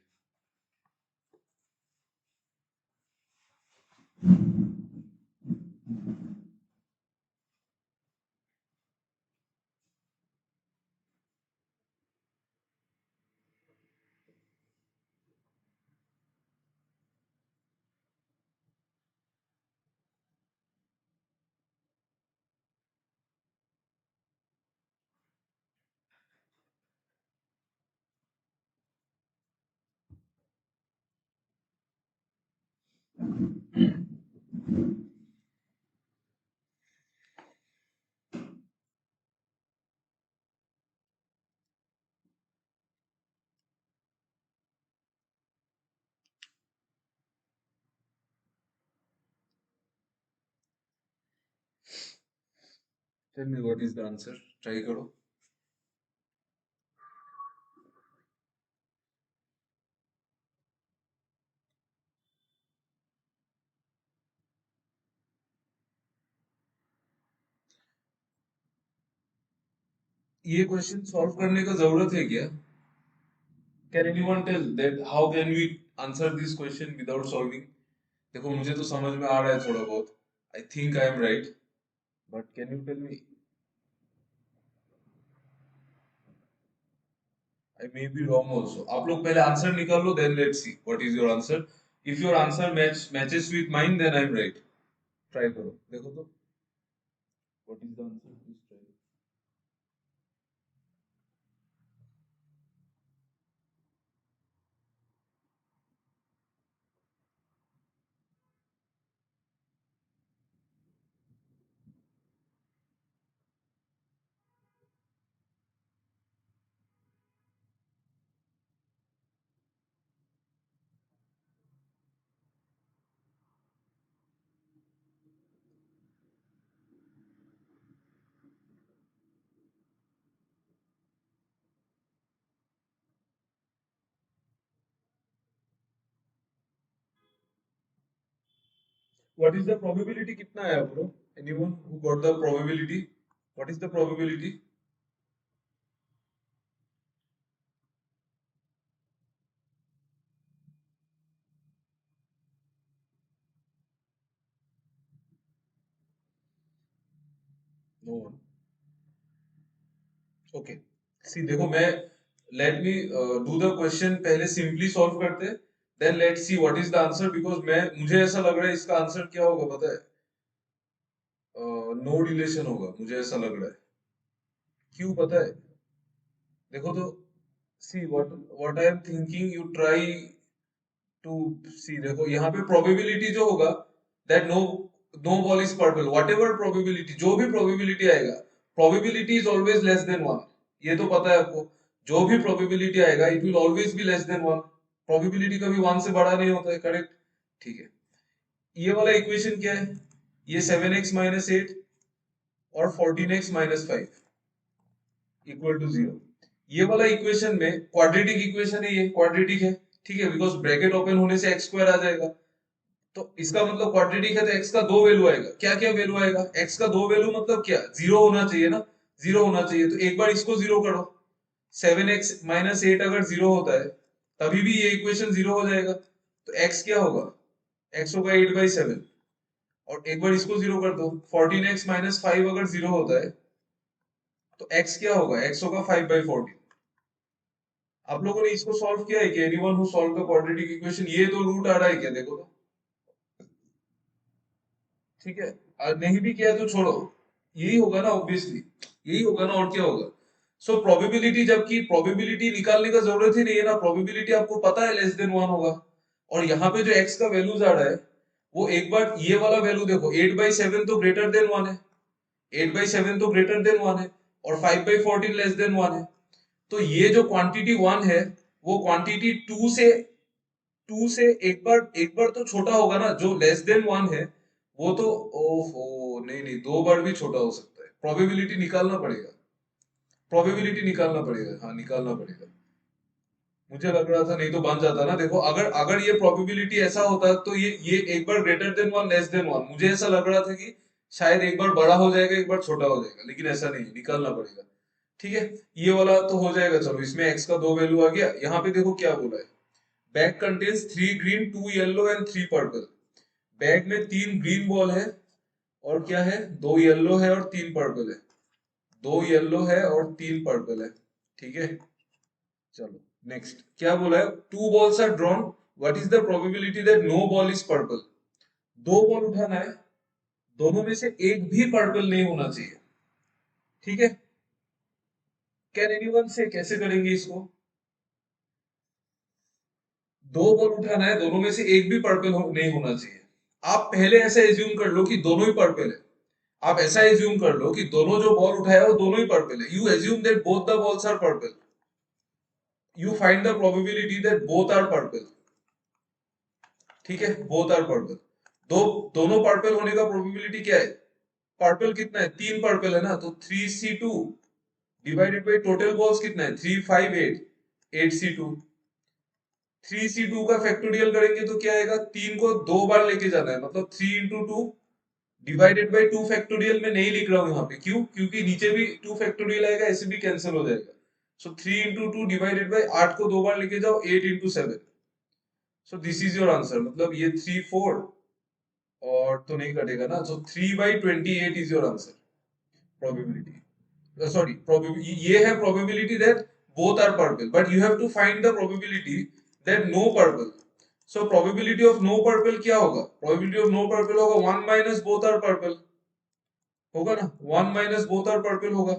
[SPEAKER 1] Tell me what is the answer. Try करो. ये क्वेश्चन सॉल्व करने का जरूरत है क्या? Can anyone tell that how can we answer this question without solving? देखो मुझे तो समझ में आ रहा है थोड़ा बहुत. I think I am right. But can you tell me? I may be wrong also. आप लोग पहले आंसर निकाल लो, then let's see what is your answer. If your answer matches with mine, then I'm right. Try करो, देखो तो. What is the answer? Please try. What is the probability? कितना है bro? Anyone who got the probability? What is the probability? No one. Okay. See, देखो मैं let me do the question पहले simply solve करते. Then let's see what is the answer because मैं मुझे ऐसा लग रहा है इसका आंसर क्या होगा पता है? नो रिलेशन होगा मुझे ऐसा लग रहा है. क्यों पता है? देखो तो see what I am thinking you try to see. देखो यहाँ पे प्रोबेबिलिटी जो होगा that no no ball is purple. Whatever probability, जो भी प्रोबेबिलिटी आएगा, probability is always less than one. ये तो पता है आपको. जो भी प्रोबेबिलिटी आएगा it will always be less than one. Probability कभी वन से बड़ा नहीं होता है. करेक्ट. ठीक है. ये वाला इक्वेशन क्या है? ये 7x-8 और 14x-5 इक्वल टू 0. ये वाला इक्वेशन में क्वाड्रेटिक इक्वेशन है. ये क्वाड्रेटिक है. ठीक है. बिकॉज ब्रैकेट ओपन होने से एक्स स्क्वायर आ जाएगा. तो इसका मतलब क्वाड्रेटिक है तो एक्स का दो वैल्यू आएगा. क्या क्या वैल्यू आएगा? एक्स का दो वैल्यू मतलब क्या? जीरो होना चाहिए ना. जीरो होना चाहिए तो एक बार इसको जीरो करो. 7x-8 अगर जीरो होता है तभी भी ये इक्वेशन जीरो हो जाएगा. तो एक्स क्या होगा? एक्स होगा 8/7. और एक बार इसको जीरो कर दो. 14x-5 अगर जीरो होता है तो एक्स क्या होगा? एक्स होगा 5/14. आप लोगों ने इसको सॉल्व किया है कि anyone who solve the quadratic equation? ये तो रूट आ रहा है क्या? देखो तो. ठीक है. नहीं भी किया तो छोड़ो. यही होगा ना ऑब्वियसली. यही होगा ना, और क्या होगा? सो प्रोबेबिलिटी, जबकि प्रोबेबिलिटी निकालने का जरूरत ही नहीं है ना. प्रोबेबिलिटी आपको पता है लेस देन वन होगा. और यहाँ पे जो एक्स का वैल्यूज आ रहा है वो एक बार ये वाला वैल्यू देखो. 8/7 तो ग्रेटर देन वन है. 8/7 तो ग्रेटर देन वन है. और 5/14 लेस देन वन है. तो ये जो क्वांटिटी वन है वो क्वांटिटी टू से एक बार तो छोटा होगा ना. जो लेस देन वन है वो तो, ओहो नहीं नहीं, दो बार भी छोटा हो सकता है. प्रोबेबिलिटी निकालना पड़ेगा. प्रोबेबिलिटी निकालना पड़ेगा. हाँ निकालना पड़ेगा. मुझे लग रहा था नहीं तो बन जाता ना. देखो अगर अगर ये प्रोबेबिलिटी ऐसा होता तो ये एक बार greater than one less than one, मुझे ऐसा लग रहा था कि शायद एक बार बड़ा हो जाएगा एक बार छोटा हो जाएगा. लेकिन ऐसा नहीं, निकालना पड़ेगा. ठीक है, ये वाला तो हो जाएगा। चलो इसमें x का दो वैल्यू आ गया। यहाँ पे देखो क्या बोला है, bag contains 3 green 2 yellow and 3 purple. Bag में 3 ग्रीन बॉल है और क्या है, 2 येलो है और 3 पर्पल है। 2 येलो है और 3 पर्पल है। ठीक है, चलो नेक्स्ट क्या बोला है, 2 balls are drawn, what is the probability that no ball is purple. 2 ball उठाना है, दोनों में से एक भी पर्पल नहीं होना चाहिए। ठीक है, कैन एनीवन से कैसे करेंगे इसको, 2 बॉल उठाना है, दोनों में से एक भी पर्पल नहीं होना चाहिए। आप पहले ऐसा एज्यूम कर लो कि दोनों ही पर्पल है। आप ऐसा एज्यूम कर लो कि दोनों जो बॉल उठाया वो दोनों ही पर्पल है। You assume that both the balls are purple, you find the probability that both are purple. ठीक है, बोथ आर पर्पल। दोनों पर्पल होने का प्रोबेबिलिटी क्या है, पर्पल कितना है, 3 पर्पल है ना, तो 3C2 divided by total balls कितना है, 3 5 8, 8C2। 3C2 का फैक्टोरियल करेंगे तो क्या आएगा, 3 को 2 बार लेके जाना है, मतलब 3 × 2 डिवाइडेड बाई 2 फैक्टोरियल में नहीं लिख रहा हूं यहाँ पे, क्यों, क्योंकि नीचे भी 2 फैक्टोरियल आएगा, ऐसे भी कैंसिल हो जाएगा। सो 3 × 2 डिवाइडेड बाई 8 को 2 बार लेके जाओ, 8 × 7। So this is your answer, मतलब ये 3 4 और तो नहीं कटेगा ना, so 3/28 is your answer, probability. Sorry, probability ये है, probability that both are purple, but you have to find the probability that no purple. So probability of no purple क्या होगा, प्रोबेबिलिटी ऑफ नो पर्पल होगा 1 minus both are purple, होगा ना, 1 minus both are purple होगा।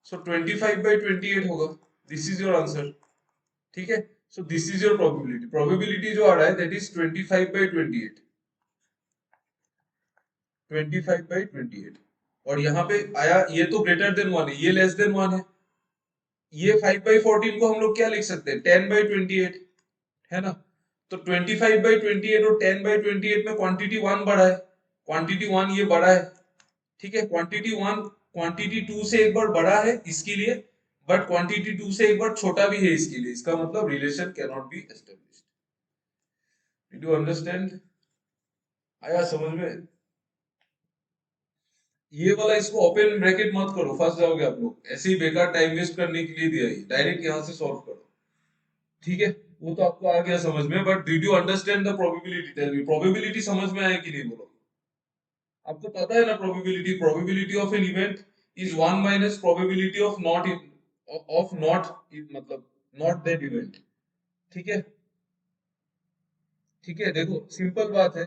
[SPEAKER 1] सो 25/28 होगा, this is your answer. ठीक है, सो this is your probability. Probability जो आ रहा है दैट इज 25/28, 25/28। और यहाँ पे आया, ये तो ग्रेटर देन 1 है, ये लेस देन 1 है। ये 5/14 को हम लोग क्या लिख सकते हैं, 10/28, है ना। तो 25/28 और 10/28 में क्वांटिटी 1 बड़ा है, क्वांटिटी 1 ये बड़ा है। ठीक है, क्वांटिटी 1 क्वांटिटी 2 से एक बार बड़ा है इसके लिए, बट क्वांटिटी 2 से एक बार छोटा भी है इसके लिए। इसका मतलब relation can not be established. Did you understand, आया समझ में। ये वाला इसको ओपन ब्रैकेट मत करो, फंस जाओगे आप लोग, ऐसे ही बेकार टाइम वेस्ट करने के लिए दिया ही, डायरेक्ट यहां से सॉल्व करो। ठीक है, वो तो आपको आ गया समझ में, but did you understand the probability, tell me, probability समझ में आया कि नहीं, बोलो। आपको पता है ना probability, probability of an event is 1 minus probability of not, मतलब नॉट दैट इवेंट। ठीक है, ठीक है, देखो सिंपल बात है,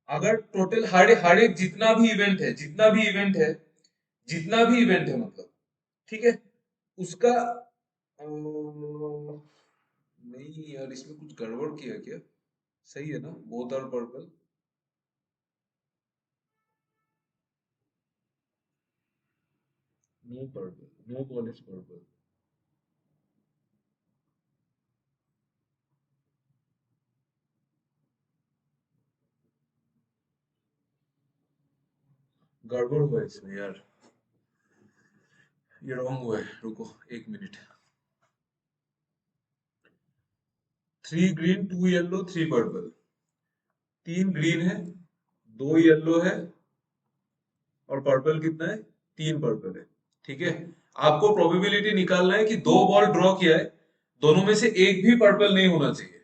[SPEAKER 1] अगर टोटल हर एक जितना भी इवेंट है, जितना भी इवेंट है, जितना भी इवेंट है मतलब, ठीक है, उसका नहीं यार, इसमें कुछ गड़बड़ किया क्या, सही है ना, both are purple. No purple, no ball is purple. गड़बड़ हुआ है इसमें यार, ये रॉन्ग हुआ है, रुको 1 minute. 3 green 2 yellow 3 purple, 3 green है, 2 येलो है और पर्पल कितना है, 3 पर्पल है। ठीक है, आपको प्रोबेबिलिटी निकालना है कि 2 बॉल ड्रॉ किया है, दोनों में से एक भी पर्पल नहीं होना चाहिए,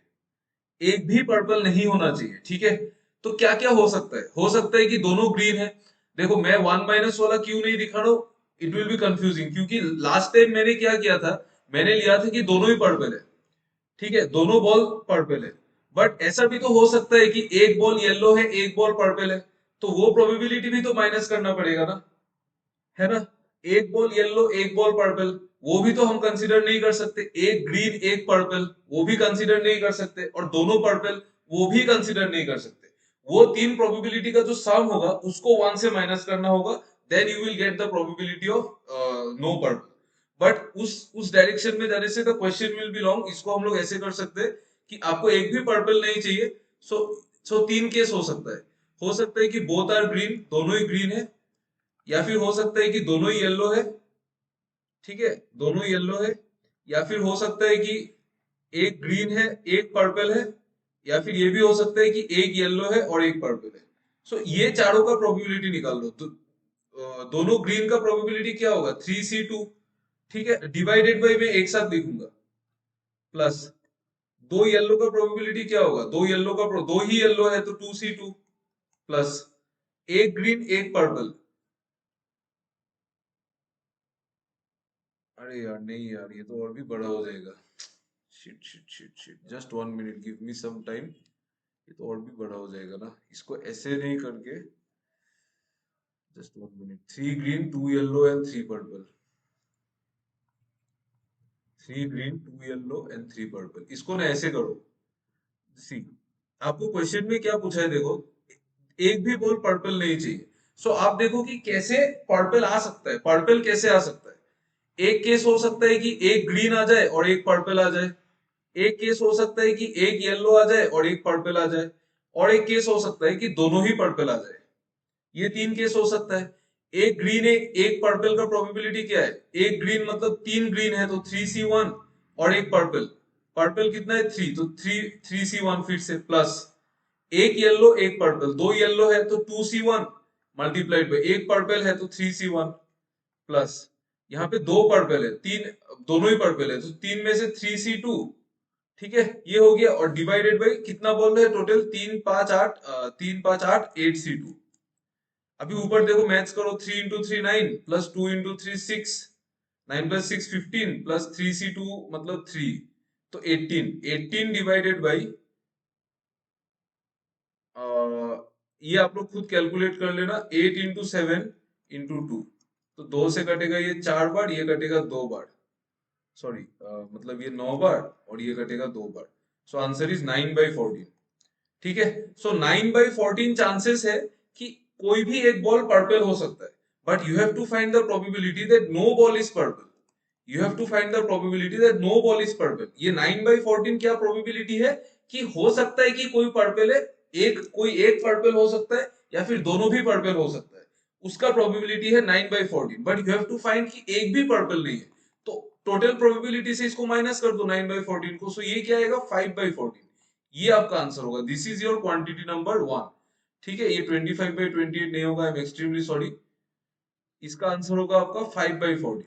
[SPEAKER 1] एक भी पर्पल नहीं होना चाहिए। ठीक है, तो क्या क्या हो सकता है, हो सकता है कि दोनों ग्रीन है। देखो मैं 1 माइनस वाला क्यों नहीं दिखा रहा हूं, इट विल बी कंफ्यूजिंग, क्योंकि लास्ट टाइम मैंने क्या किया था, मैंने लिया था कि दोनों ही पर्पल है। ठीक है, दोनों बॉल पर्पल है, बट ऐसा भी तो हो सकता है कि एक बॉल येलो है एक बॉल पर्पल है, तो वो प्रोबेबिलिटी भी तो माइनस करना पड़ेगा ना, है ना। एक बॉल येलो एक बॉल पर्पल, वो भी तो हम कंसीडर नहीं कर सकते। एक ग्रीन एक पर्पल, वो भी कंसीडर नहीं कर सकते, और दोनों पर्पल, वो भी कंसीडर नहीं कर सकते। वो तीन प्रोबेबिलिटी का जो सम होगा उसको 1 से माइनस करना होगा, then you will get the probability of no purple. But उस डायरेक्शन में जाने से the question will be long. इसको हम लोग ऐसे कर सकते हैं कि आपको एक भी पर्पल नहीं चाहिए। सो तीन केस हो सकता है, हो सकता है कि बोथ आर ग्रीन, दोनों ही ग्रीन है, या फिर हो सकता है कि दोनों ही येलो है। ठीक है, दोनों येलो है, या फिर हो सकता है कि एक ग्रीन है एक पर्पल है, या फिर ये भी हो सकता है कि एक येलो है और एक पर्पल है। सो ये चारों का प्रोबेबिलिटी निकाल लो, तो दोनों ग्रीन का प्रोबेबिलिटी क्या होगा, 3C2, ठीक है, डिवाइडेड बाई मैं एक साथ लिखूंगा, प्लस दो येलो का प्रोबेबिलिटी क्या होगा, दो येलो का दो ही येलो है तो 2C2, प्लस एक ग्रीन एक पर्पल। अरे यार नहीं यार, ये तो और भी बड़ा हो जाएगा। Shit shit shit shit, just 1 minute, give me some time. ये तो और भी बड़ा हो जाएगा ना, इसको ऐसे नहीं करके, just 1 minute. 3 green 2 yellow and 3 purple, 3 green 2 yellow and 3 purple, इसको ना ऐसे करो। सी, आपको क्वेश्चन में क्या पूछा है देखो, एक भी बॉल पर्पल नहीं चाहिए। सो आप देखो कि कैसे पर्पल आ सकता है, पर्पल कैसे आ सकता है। एक केस हो सकता है कि एक ग्रीन आ जाए और एक पर्पल आ जाए, एक केस हो सकता है कि एक येलो आ जाए और एक पर्पल आ जाए, और एक केस हो सकता है कि दोनों ही पर्पल आ जाए। ये तीन केस हो सकता है। एक ग्रीन एक पर्पल का प्रोबेबिलिटी क्या है, एक ग्रीन मतलब 3 ग्रीन है तो 3C1, और एक पर्पल, पर्पल कितना है 3, तो 3C1 फिर से, प्लस एक येलो एक पर्पल, दो येलो है तो 2C1 मल्टीप्लाइड बाई एक पर्पल है तो 3C1, प्लस यहाँ पे दो पर्पल है, तीन, दोनों ही पर्पल है तो तीन में से 3C2। ठीक है, ये हो गया, और डिवाइडेड बाई कितना बोल रहे हैं टोटल, 3 5 8, 3 5 8 8C2। अभी ऊपर देखो मैथ्स करो, 3 into 3 9, plus 2 into 3 6, 9 + 6 15, plus 3C2 मतलब 3, तो 18, 18 डिवाइडेड बाई, ये आप लोग खुद कैलकुलेट कर लेना, 8 into 7 into 2, तो दो से कटेगा ये 4 बार, ये कटेगा 2 बार, सॉरी मतलब ये 9 बार, और ये कटेगा 2 बार। So answer is 9/14। ठीक है, सो 9/14 चांसेस है कि कोई भी एक बॉल पर्पल हो सकता है, but you have to find the probability that no ball is purple. You have to find the probability that no ball is purple. ये 9/14 क्या प्रोबेबिलिटी है, कि हो सकता है कि कोई पर्पल है, कोई एक पर्पल हो सकता है, या फिर दोनों भी पर्पल हो सकता है, उसका प्रोबेबिलिटी है 9/14, but you have to find कि एक भी पर्पल नहीं है। तो टोटल प्रोबेबिलिटी से इसको माइनस कर दो 9/14 को, सो ये क्या आएगा 5/14। ये आपका आंसर होगा, this is your quantity number 1। ठीक है, ये 25/28 नहीं होगा, आई एम एक्सट्रीमली सॉरी। इसका आंसर होगा आपका 5/14।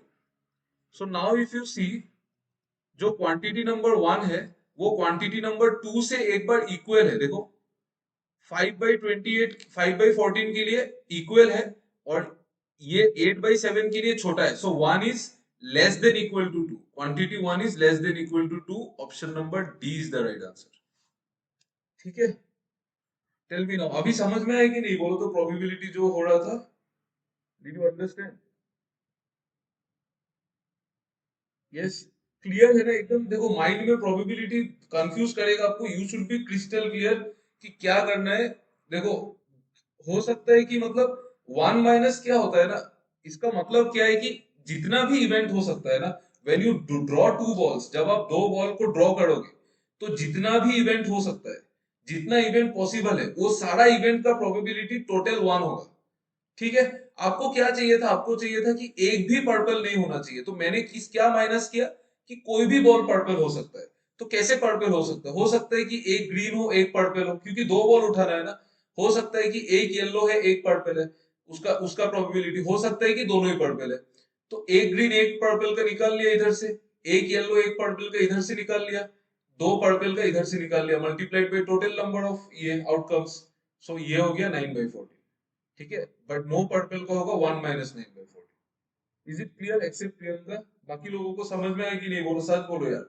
[SPEAKER 1] So now if you see, जो क्वांटिटी नंबर 1 है वो क्वांटिटी नंबर 2 से एक बार इक्वल है, देखो 5/28, 5/14 के लिए इक्वल है, और ये 8/7 के लिए छोटा है, so 1 is less than equal to 2, quantity 1 is less than equal to 2, option number D is the right answer. ठीक है, टेल मी नाउ, अभी समझ में आया कि नहीं, बोलो तो प्रोबेबिलिटी जो हो रहा था, did you understand? Yes, clear है ना एकदम। देखो माइंड में प्रोबेबिलिटी कंफ्यूज करेगा आपको, you should be crystal clear कि क्या करना है। देखो, हो सकता है कि मतलब 1 - क्या होता है ना, इसका मतलब क्या है कि जितना भी इवेंट हो सकता है ना, व्हेन यू ड्रॉ 2 बॉल्स, जब आप दो बॉल को ड्रॉ करोगे, तो जितना भी इवेंट हो सकता है, जितना इवेंट पॉसिबल है, वो सारा इवेंट का प्रोबेबिलिटी टोटल 1 होगा। ठीक है, आपको क्या चाहिए था, आपको चाहिए था कि एक भी पर्पल नहीं होना चाहिए, तो मैंने किस क्या माइनस किया, कि कोई भी बॉल पर्पल हो सकता है। तो कैसे पर्पल हो सकता है, हो सकता है कि एक ग्रीन हो एक पर्पल हो, क्योंकि दो बॉल उठाना है ना। हो सकता है कि एक येलो है एक पर्पल है, उसका उसका प्रोबेबिलिटी हो सकता है कि दोनों ही पर्पल है। तो एक ग्रीन एक पर्पल का निकाल लिया इधर से, एक येलो एक पर्पल का इधर से निकाल लिया, दो पर्पल का इधर से निकाल लिया, multiplied by total number of ये आउटकम्स। सो ये हो गया 9/14। ठीक है, बट नो पर्पल का होगा 1 - 9/14। Is it clear except Priyanka? बाकी लोगों को समझ में आया कि नहीं, बोलो, सच बोलो यार,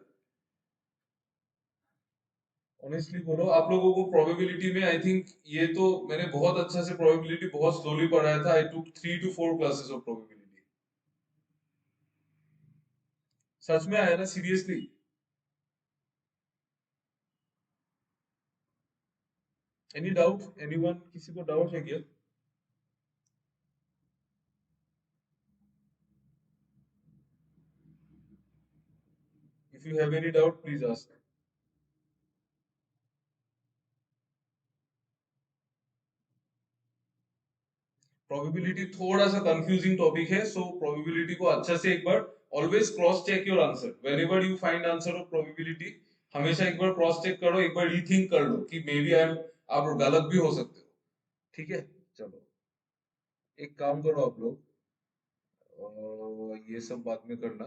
[SPEAKER 1] ऑनेस्टली बोलो। आप लोगों को प्रोबेबिलिटी में आई थिंक, ये तो मैंने बहुत अच्छा से प्रोबेबिलिटी बहुत स्लोली पढ़ाया था, आई टुक 3 to 4 क्लासेस ऑफ प्रोबेबिलिटी। सच में आया ना, सीरियसली? एनी डाउट, एनीवन, किसी को डाउट है क्या? If you have any doubt please ask. Probability थोड़ा सा कंफ्यूजिंग टॉपिक है, सो प्रोबेबिलिटी को अच्छा से एक बार always cross check your answer whenever you find answer of probability. हमेशा एक बार क्रॉस चेक करो, एक बार रीथिंक कर लो कि मे बी आई एम, आप गलत भी हो सकते हो। ठीक है, चलो एक काम करो आप लोग, ये सब बाद में करना।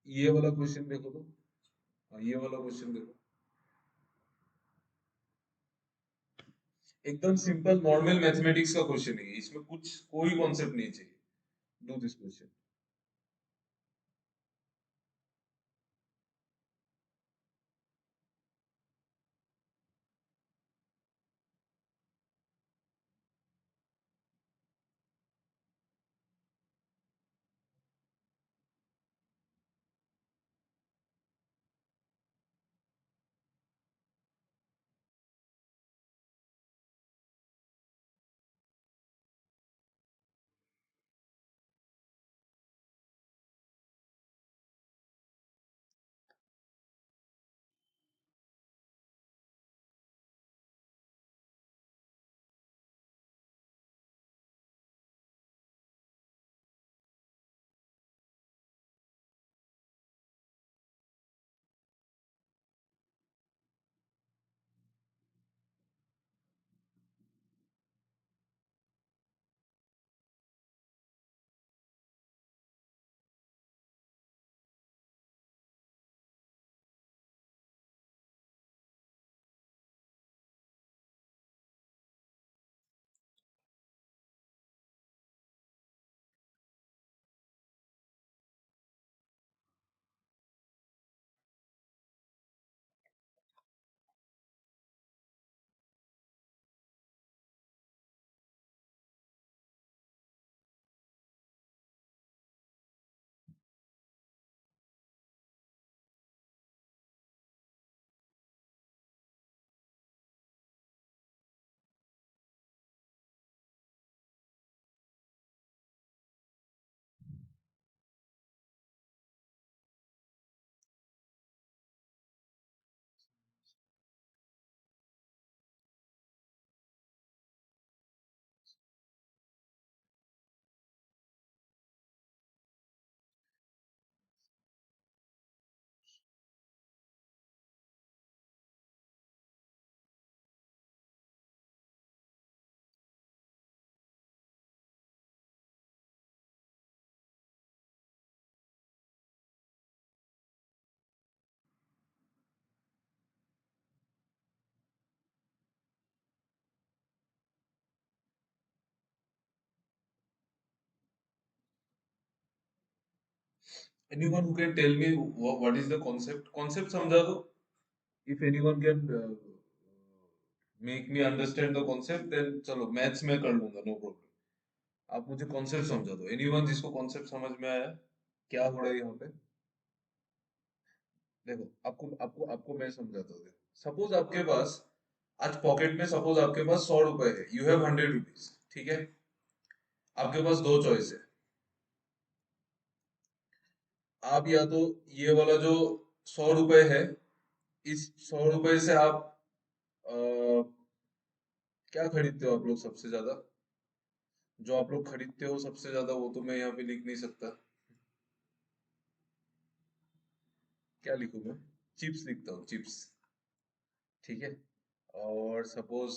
[SPEAKER 1] ये वाला क्वेश्चन देखो तो। हाँ, ये वाला क्वेश्चन देखो। एकदम सिंपल नॉर्मल मैथमेटिक्स का क्वेश्चन है ये। इसमें कुछ कोई कॉन्सेप्ट नहीं चाहिए। Do this question. Anyone who can tell me what is the concept? Concept समझा दो. If anyone can make me understand the concept, then चलो मैथ्स में कर लूंगा, नो प्रॉब्लम। आप मुझे कॉन्सेप्ट समझा दो। एनीवन जिसको कॉन्सेप्ट समझ में आया, क्या हो रहा है यहाँ पे। देखो, आपको आपको आपको मैं समझाता हूँ। सपोज आपके पास आज पॉकेट में, सपोज आपके पास 100 रुपए है, यू हैव 100 रुपीज, ठीक है। आपके पास दो चॉइस है। आप या तो ये वाला जो 100 रुपए है, इस 100 रुपए से आप अ, क्या खरीदते हो आप लोग सबसे ज्यादा? जो आप लोग खरीदते हो सबसे ज्यादा, वो तो मैं यहाँ पे लिख नहीं सकता। क्या लिखूं मैं? चिप्स लिखता हूँ, चिप्स। ठीक है। और suppose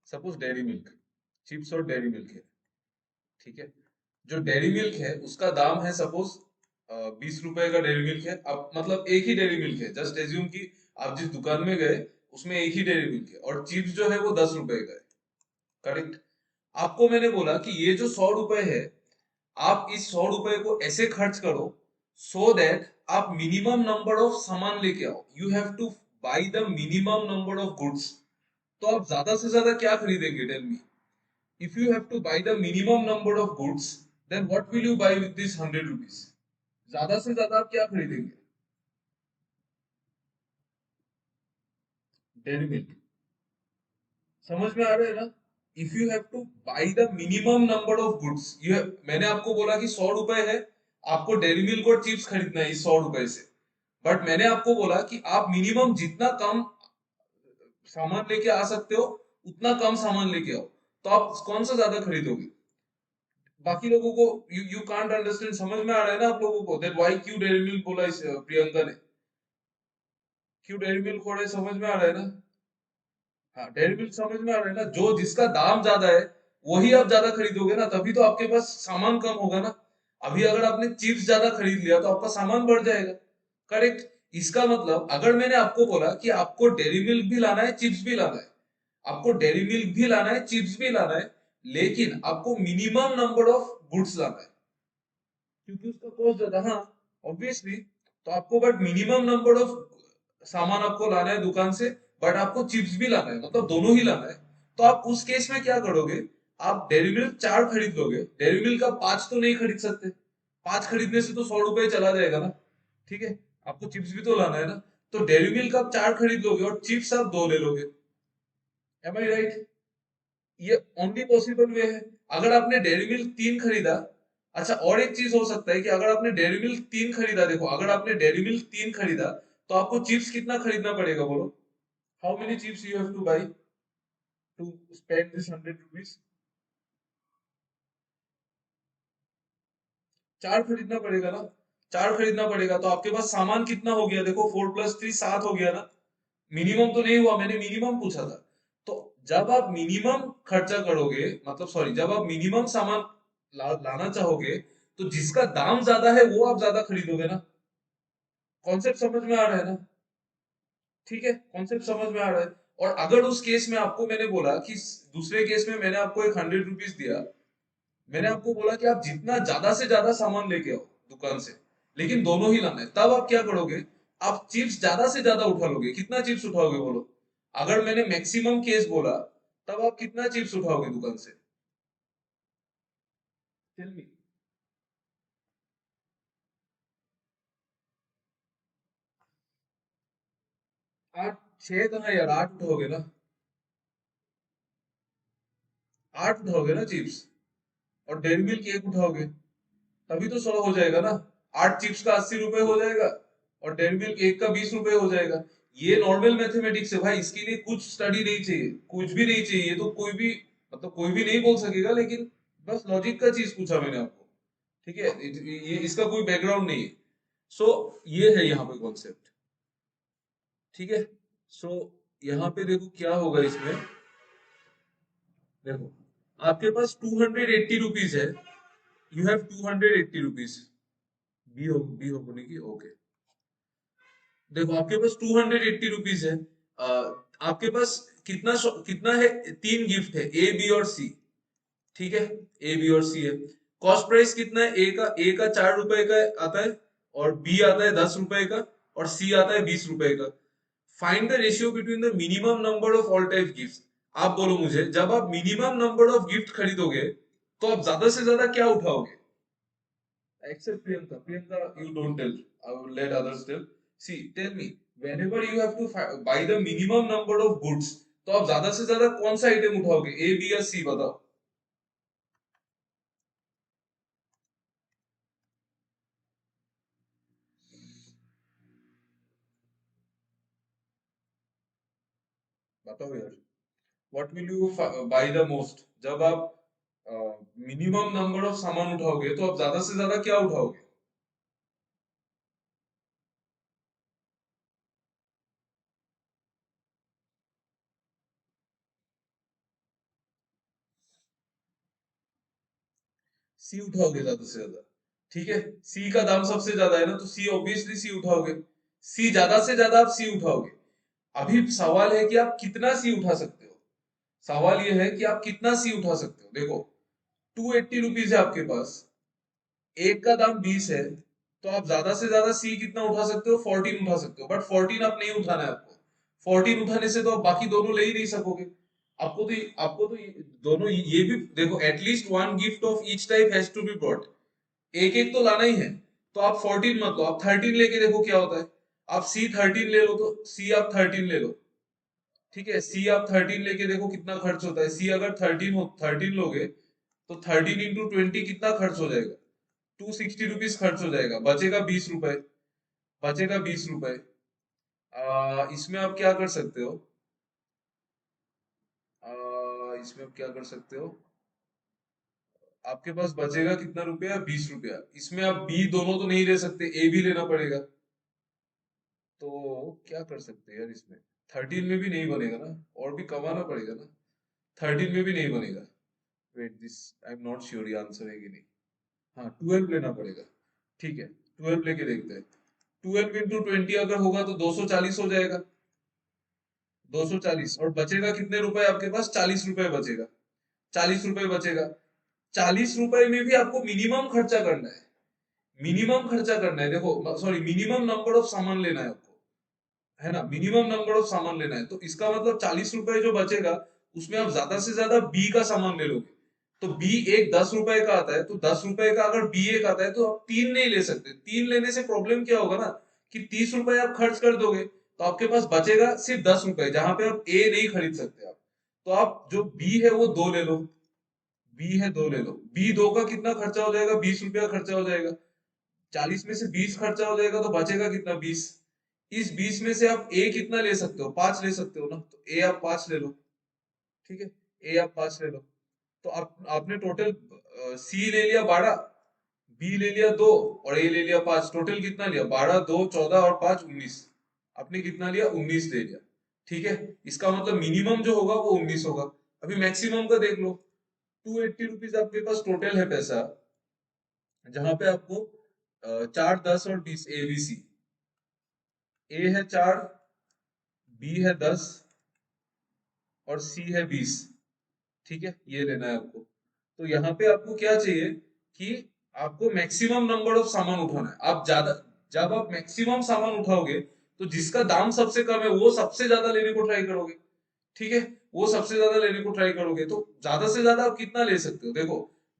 [SPEAKER 1] suppose dairy milk, chips और डेयरी मिल्क है। ठीक है। जो डेयरी मिल्क है उसका दाम है सपोज 20 रुपए का डेयरी मिल्क है। अब मतलब एक ही डेयरी मिल्क है, जस्ट एज्यूम कि आप जिस दुकान में गए उसमें एक ही डेयरी मिल्क है, और चिप्स जो है वो 10 रुपए का है। करेक्ट। आपको मैंने बोला कि ये जो 100 रुपए है, आप इस 100 रुपए को ऐसे खर्च करो सो दैट आप मिनिमम नंबर ऑफ सामान लेके आओ। You have to buy the minimum number of goods. तो आप ज्यादा से ज्यादा क्या खरीदेंगे, tell me. If you have to buy the minimum number of goods, then what will you buy with this 100 rupees? ज्यादा से ज्यादा आप क्या खरीदेंगे? Dairy milk. समझ में आ रहा है ना? If you have to buy the minimum number of goods, मैंने आपको बोला कि 100 रुपए है, आपको डेयरी मिल्क और चिप्स खरीदना है इस 100 रुपए से। बट मैंने आपको बोला कि आप मिनिमम जितना कम सामान लेके आ सकते हो उतना कम सामान लेके आओ। तो आप कौन सा ज्यादा खरीदोगे? बाकी लोगों को यू कांट अंडरस्टैंड। समझ में आ रहा है ना आप लोगों को, दैट व्हाई क्यों डेयरी मिल्क बोला इस प्रियंका ने? क्यों डेयरी मिल्क हो रहा है, समझ में आ रहा है ना? हाँ, डेयरी मिल्क समझ में आ रहा है ना, जो जिसका दाम ज्यादा है वही आप ज्यादा खरीदोगे ना, तभी तो आपके पास सामान कम होगा ना। अभी अगर आपने चिप्स ज्यादा खरीद लिया तो आपका सामान बढ़ जाएगा। करेक्ट। इसका मतलब अगर मैंने आपको बोला कि आपको डेयरी मिल्क भी लाना है, चिप्स भी लाना है, आपको डेयरी मिल्क भी लाना है, चिप्स भी लाना है, लेकिन आपको मिनिमम नंबर ऑफ गुड्स लाना है, क्योंकि उसका कॉस्ट ज्यादा, हाँ ऑब्वियसली। तो आपको बट मिनिमम नंबर ऑफ सामान आपको लाना है दुकान से, बट आपको चिप्स भी लाना है, मतलब दोनों ही लाना है। तो आप उस केस में क्या करोगे, आप डेयरी मिल्क 4 खरीद लोगे, डेयरी मिल्क आप 5 तो नहीं खरीद सकते, 5 खरीदने से तो 100 रुपए चला जाएगा ना। ठीक है, आपको चिप्स भी तो लाना है ना। तो डेयरी मिल्क आप 4 खरीद लोगे और चिप्स आप 2 ले लोगे। M I right? ये ओनली पॉसिबल वे है। अगर आपने डेयरी मिल्क 3 खरीदा, अच्छा और एक चीज हो सकता है कि अगर आपने डेयरी मिल्क 3 खरीदा, देखो अगर आपने डेयरी मिल्क 3 खरीदा तो आपको चिप्स कितना खरीदना पड़ेगा बोलो? How many chips you have to by two spend this 100 rupees? 4 खरीदना पड़ेगा ना। 4 खरीदना पड़ेगा तो आपके पास सामान कितना हो गया, देखो 4 + 3 7 हो गया ना। मिनिमम तो नहीं हुआ, मैंने मिनिमम पूछा था। तो जब आप मिनिमम खर्चा करोगे, मतलब सॉरी, जब आप मिनिमम सामान लाना चाहोगे, तो जिसका दाम ज्यादा है वो आप ज्यादा खरीदोगे ना। कॉन्सेप्ट समझ में आ रहा है ना? ठीक है, कॉन्सेप्ट समझ में आ रहा है। और अगर उस केस में आपको मैंने बोला कि दूसरे केस में मैंने आपको एक 100 रुपीज दिया, मैंने आपको बोला कि आप जितना ज्यादा से ज्यादा सामान लेके आओ दुकान से, लेकिन दोनों ही लाना है, तब आप क्या करोगे, आप चिप्स ज्यादा से ज्यादा उठा लोगे। कितना चिप्स उठाओगे बोलो? अगर मैंने मैक्सिमम केस बोला, तब आप कितना चिप्स उठाओगे दुकान से? Tell me. 8 6 कहाँ यार, 8 उठाओगे ना। 8 उठाओगे ना चिप्स, और डेयरी मिल्क 1 उठाओगे, तभी तो 100 हो जाएगा ना। 8 चिप्स का 80 रुपए हो जाएगा, और डेयरी मिल्क 1 का 20 रुपए हो जाएगा। ये नॉर्मल मैथमेटिक्स है भाई, इसके लिए कुछ स्टडी नहीं चाहिए, कुछ भी नहीं चाहिए। ये तो कोई भी, मतलब कोई भी नहीं बोल सकेगा, लेकिन बस लॉजिक का चीज पूछा मैंने आपको। ठीक है, ये इसका कोई बैकग्राउंड नहीं है। सो ये है यहाँ पे कॉन्सेप्ट। ठीक है। सो यहाँ पे देखो क्या होगा इसमें। देखो, आपके पास 280 रुपीज है, यू हैव 280 रुपीज। बी हो बोले की ओके। देखो आपके पास 280 रुपीज है। अ, आपके पास कितना है, 3 गिफ्ट है, ए बी और सी। ठीक है, ए बी और सी है। कॉस्ट प्राइस कितना है, ए का 4 रुपए का आता है, और बी आता है 10 रुपए का, और सी आता है 20 रुपए का। Find the ratio between the minimum number of all type gift. आप बोलो मुझे, जब आप मिनिमम नंबर ऑफ गिफ्ट खरीदोगे तो आप ज्यादा से ज्यादा क्या उठाओगे? Except Priyanka. Priyanka, you don't tell. I will let others tell. See, tell me, whenever you have to buy the minimum number of goods, तो आप ज्यादा से ज्यादा कौन सा आइटम उठाओगे, ए बी या सी, बताओ। बताओ यार, what will you by the most, जब आप मिनिमम नंबर ऑफ सामान उठाओगे तो आप ज्यादा से ज्यादा क्या उठाओगे? सी उठाओगे ज्यादा से ज्यादा। ठीक है, सी का दाम सबसे ज्यादा है ना, तो सी ऑब्वियसली सी उठाओगे। सी ज्यादा से ज्यादा आप सी उठाओगे। अभी सवाल है कि आप कितना सी उठा सकते हो। सवाल यह है कि आप कितना सी उठा सकते हो। देखो, 280 रुपीज है आपके पास, एक का दाम 20 है, तो आप ज्यादा से ज्यादा सी कितना उठा सकते हो, 14 उठा सकते हो। बट 14 आप नहीं उठाना है आपको। 14 उठाने से तो आप बाकी दोनों ले ही नहीं सकोगे। आपको तो दोनों ये भी देखो, at least one gift of each type has to be brought. एक एक तो लाना ही है। तो आप 14 मत लो, आप 13 लेके देखो क्या होता है। आप सी 13 ले लो, तो सी आप 13 ले लो। ठीक है, सी आप 13 लेके देखो कितना खर्च होता है। सी अगर 13 लोगे, तो 13 × 20 कितना खर्च हो जाएगा? 260 रुपीज खर्च हो जाएगा, बचेगा 20 रुपए। बचेगा 20 रुपए। इसमें आप क्या कर सकते हो, इसमें आप क्या कर सकते हो, आपके पास बचेगा कितना रुपया, 20 रुपया। इसमें आप बी दोनों तो नहीं ले सकते, ए भी लेना पड़ेगा। तो क्या कर सकते हैं यार इसमें? 13 में भी नहीं बनेगा ना, और भी कमाना पड़ेगा ना। 13 में भी नहीं बनेगा। Wait this I am not sure ये आंसर है कि नहीं। हाँ 12 लेना पड़ेगा। ठीक है 12 लेके देखते हैं। 12 into 20 अगर होगा तो 240 हो जाएगा। 240 और बचेगा कितने रुपए आपके पास? 40 रुपए बचेगा। 40 रुपए बचेगा। 40 रुपए में भी आपको मिनिमम खर्चा करना है। मिनिमम खर्चा करना है, देखो सॉरी मिनिमम नंबर ऑफ सामान लेना है आपको, है ना, मिनिमम नंबर ऑफ सामान लेना है। तो इसका मतलब 40 रुपए जो बचेगा उसमें आप ज्यादा से ज्यादा बी का सामान ले लोगे। तो बी एक 10 रुपए का आता है, तो 10 रुपए का अगर बी एक आता है तो आप तीन नहीं ले सकते। तीन लेने से प्रॉब्लम क्या होगा ना, कि 30 रुपए आप खर्च कर दोगे तो आपके पास बचेगा सिर्फ 10 रुपए, जहां पे आप ए नहीं खरीद सकते आप। तो आप जो बी है वो दो ले लो। बी है दो ले लो। बी दो का कितना खर्चा हो जाएगा? 20 रुपया खर्चा हो जाएगा। 40 में से 20 खर्चा हो जाएगा तो बचेगा कितना? 20। इस 20 में से आप ए कितना ले सकते हो? 5 ले सकते हो ना, तो ए आप 5 ले लो। ठीक है ए आप 5 ले लो। तो आप आपने टोटल सी ले लिया 12, बी ले लिया 2 और ए ले लिया 5। टोटल कितना लिया? 12 2 14 और 5 19। आपने कितना लिया? 19 ले लिया। ठीक है इसका मतलब मिनिमम जो होगा वो 19 होगा। अभी मैक्सिमम का देख लो। 280 रुपीज आपके पास टोटल है पैसा, जहां पे आपको 4 10 और 20 ए बी सी। ए है 4, बी है 10 और सी है 20। ठीक है ये लेना है आपको। तो यहाँ पे आपको क्या चाहिए कि आपको मैक्सिमम नंबर ऑफ सामान उठाना है। आप ज्यादा, जब आप मैक्सिमम सामान उठाओगे तो जिसका दाम सबसे कम है वो सबसे ज्यादा लेने को ट्राई करोगे। ठीक है वो सबसे ज्यादा लेने को ट्राई करोगे। तो ज्यादा से ज्यादा आप कितना ले सकते हो? देखो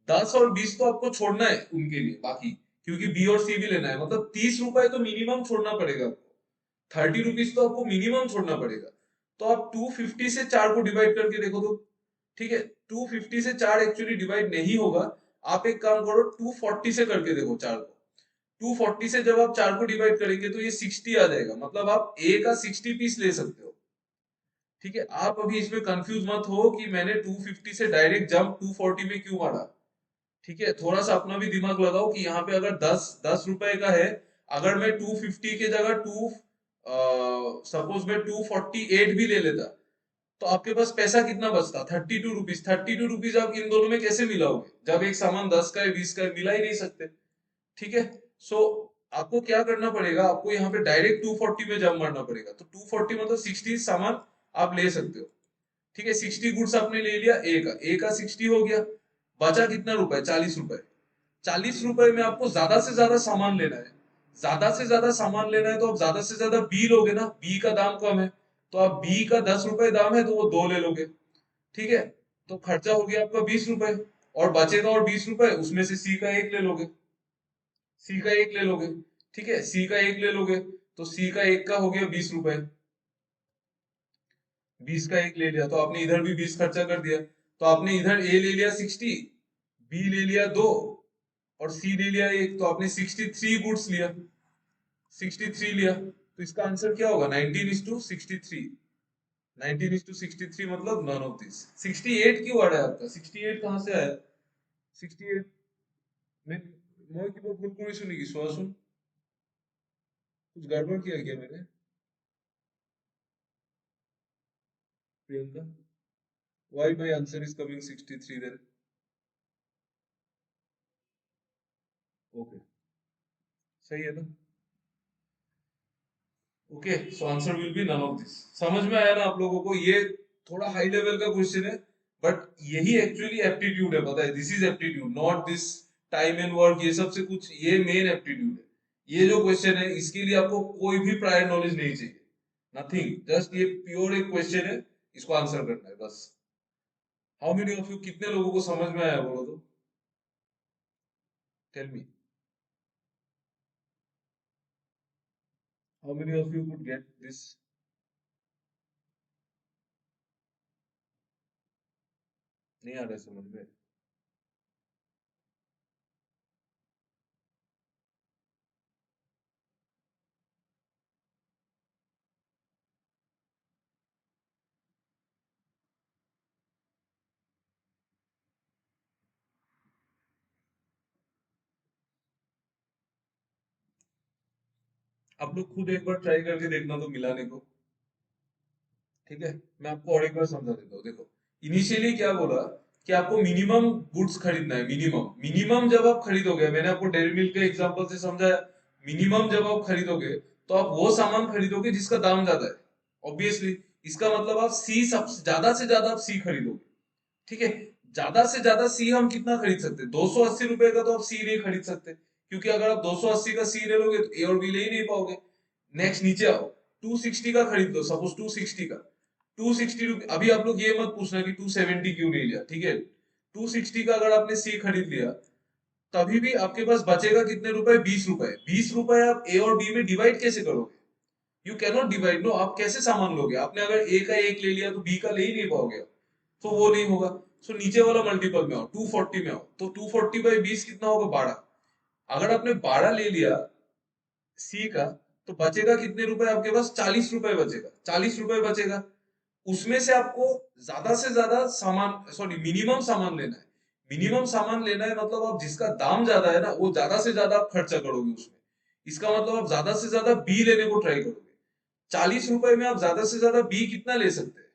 [SPEAKER 1] 10 और 20 तो आपको छोड़ना है उनके लिए बाकी, क्योंकि बी और सी भी लेना है, मतलब 30 रुपए तो मिनिमम छोड़ना पड़ेगा आपको। 30 रुपीज तो आपको मिनिमम छोड़ना पड़ेगा। तो आप 250 से 4 को डिवाइड करके देखो तो। ठीक है 250 से 4 एक्चुअली डिवाइड नहीं होगा। आप एक काम करो 240 से करके देखो 4 को। 240 से जब आप 4 को डिवाइड करेंगे तो ये 60 आ जाएगा, मतलब आप ए का 60 पीस ले सकते हो। ठीक है आप अभी इसमें कंफ्यूज मत हो कि मैंने 250 से डायरेक्ट जंप 240 में क्यों मारा। ठीक है थोड़ा सा अपना भी दिमाग लगाओ कि यहाँ पे अगर 10 10 रुपए का है, अगर मैं 250 की जगह टू सपोज मैं 248 भी ले लेता तो आपके पास पैसा कितना बचता? 32 रुपीज। 32 रुपीज आप इन दोनों में कैसे मिलाओगे जब एक सामान 10 का है 20 का है? मिला ही नहीं सकते। ठीक है सो आपको क्या करना पड़ेगा, आपको यहाँ पे डायरेक्ट 240 में जंप मारना पड़ेगा। तो 240 मतलब 60 सामान आप ले सकते हो। ठीक है 60 गुड्स आपने ले लिया ए का 60 हो गया। बचा कितना रुपए? 40 रुपए। 40 रुपए में आपको ज्यादा से ज्यादा सामान लेना है। ज्यादा से ज्यादा सामान लेना है तो आप ज्यादा से ज्यादा बी लोगे ना, बी का दाम कम है। तो आप बी का 10 रुपए दाम है तो वो दो ले लोगे। ठीक है तो खर्चा हो गया आपका 20 रुपए। और बचेगा और 20 रुपए, उसमें से सी का एक ले लोगे। सी का एक ले लोगे। ठीक है सी का एक ले लोगे। तो सी का एक का हो गया 20 रुपए। 20 का एक ले लिया तो आपने इधर भी 20 खर्चा कर दिया। तो आपने इधर ए ले लिया 60, बी ले लिया 2 और सी ले लिया एक, तो आपने 63 गुड्स लिया। 63 लिया तो इसका आंसर क्या होगा? 19:63। 19:63 मतलब नन ऑफ दिस। 68 क्यों आ रहा है आपका? 68 कहाँ से आया? 68 में मैं की भूल पूरी सुनी की सुन सुन, कुछ गड़बड़ किया क्या मैंने? Priyanka, why my answer is coming 63 then? Okay सही है ना? Okay so answer will be none of this. समझ में आया ना आप लोगों को? ये थोड़ा हाई लेवल का क्वेश्चन है, बट यही एक्चुअली एप्टीट्यूड है, पता है, this is aptitude not this time and work ये सब से कुछ, ये मेन एप्टीट्यूड है। ये जो क्वेश्चन है इसके लिए आपको कोई भी प्रायर नॉलेज नहीं चाहिए, नथिंग, जस्ट ये प्योर एक क्वेश्चन है, इसको आंसर करना है बस। हाउ मेनी ऑफ यू, कितने लोगों को समझ में आया बोलो तो? Tell me, how many of you could get this? नहीं आ रहा है समझ में? आप लोग खुद एक बार ट्राई करके देखना तो मिलाने को। ठीक है मैं आपको और एक बार समझा देता हूँ। देखो इनिशियली क्या बोला कि आपको मिनिमम गुड्स खरीदना है। मिनिमम मिनिमम जब आप खरीदोगे, मैंने आपको डेयरी मिल्क के एग्जांपल से समझाया, मिनिमम जब आप खरीदोगे तो आप वो सामान खरीदोगे जिसका दाम ज्यादा है ऑब्वियसली। इसका मतलब आप सी, सबसे ज्यादा से ज्यादा आप सी खरीदोगे। ठीक है, ज्यादा से ज्यादा सी हम कितना खरीद सकते हैं? 280 रुपए का तो आप सी नहीं खरीद सकते, क्योंकि अगर आप 280 का सी ले लोगे तो ए और बी ले ही नहीं पाओगे। नेक्स्ट नीचे आओ, 260 का खरीद लो, सपोज 260 का। 260 रुपये, अभी आप लोग ये मत पूछना कि 270 क्यों नहीं लिया, ठीक है। 260 का अगर आपने सी खरीद लिया, तभी भी आपके पास बचेगा कितने रुपए? 20 रुपए। 20 रुपए आप ए और बी में डिवाइड कैसे करोगे? You cannot divide, no. आप कैसे सामान लोगे? आपने अगर ए का एक ले लिया तो बी का ले ही नहीं पाओगे, तो वो नहीं होगा। सो नीचे वाला मल्टीपल में आओ, 240 में आओ, तो 240/20 कितना होगा? 12। अगर आपने 12 ले लिया सी का, तो बचेगा कितने रुपए आपके पास? 40 रुपए बचेगा। 40 रुपए बचेगा, उसमें से आपको ज्यादा से ज्यादा सामान, सॉरी, मिनिमम सामान लेना है। मिनिमम सामान लेना है मतलब आप जिसका दाम ज्यादा है ना, वो ज्यादा से ज्यादा आप खर्चा करोगे उसमें। इसका मतलब आप ज्यादा से ज्यादा बी लेने को ट्राई करोगे। 40 रुपए में आप ज्यादा से ज्यादा बी कितना ले सकते हैं?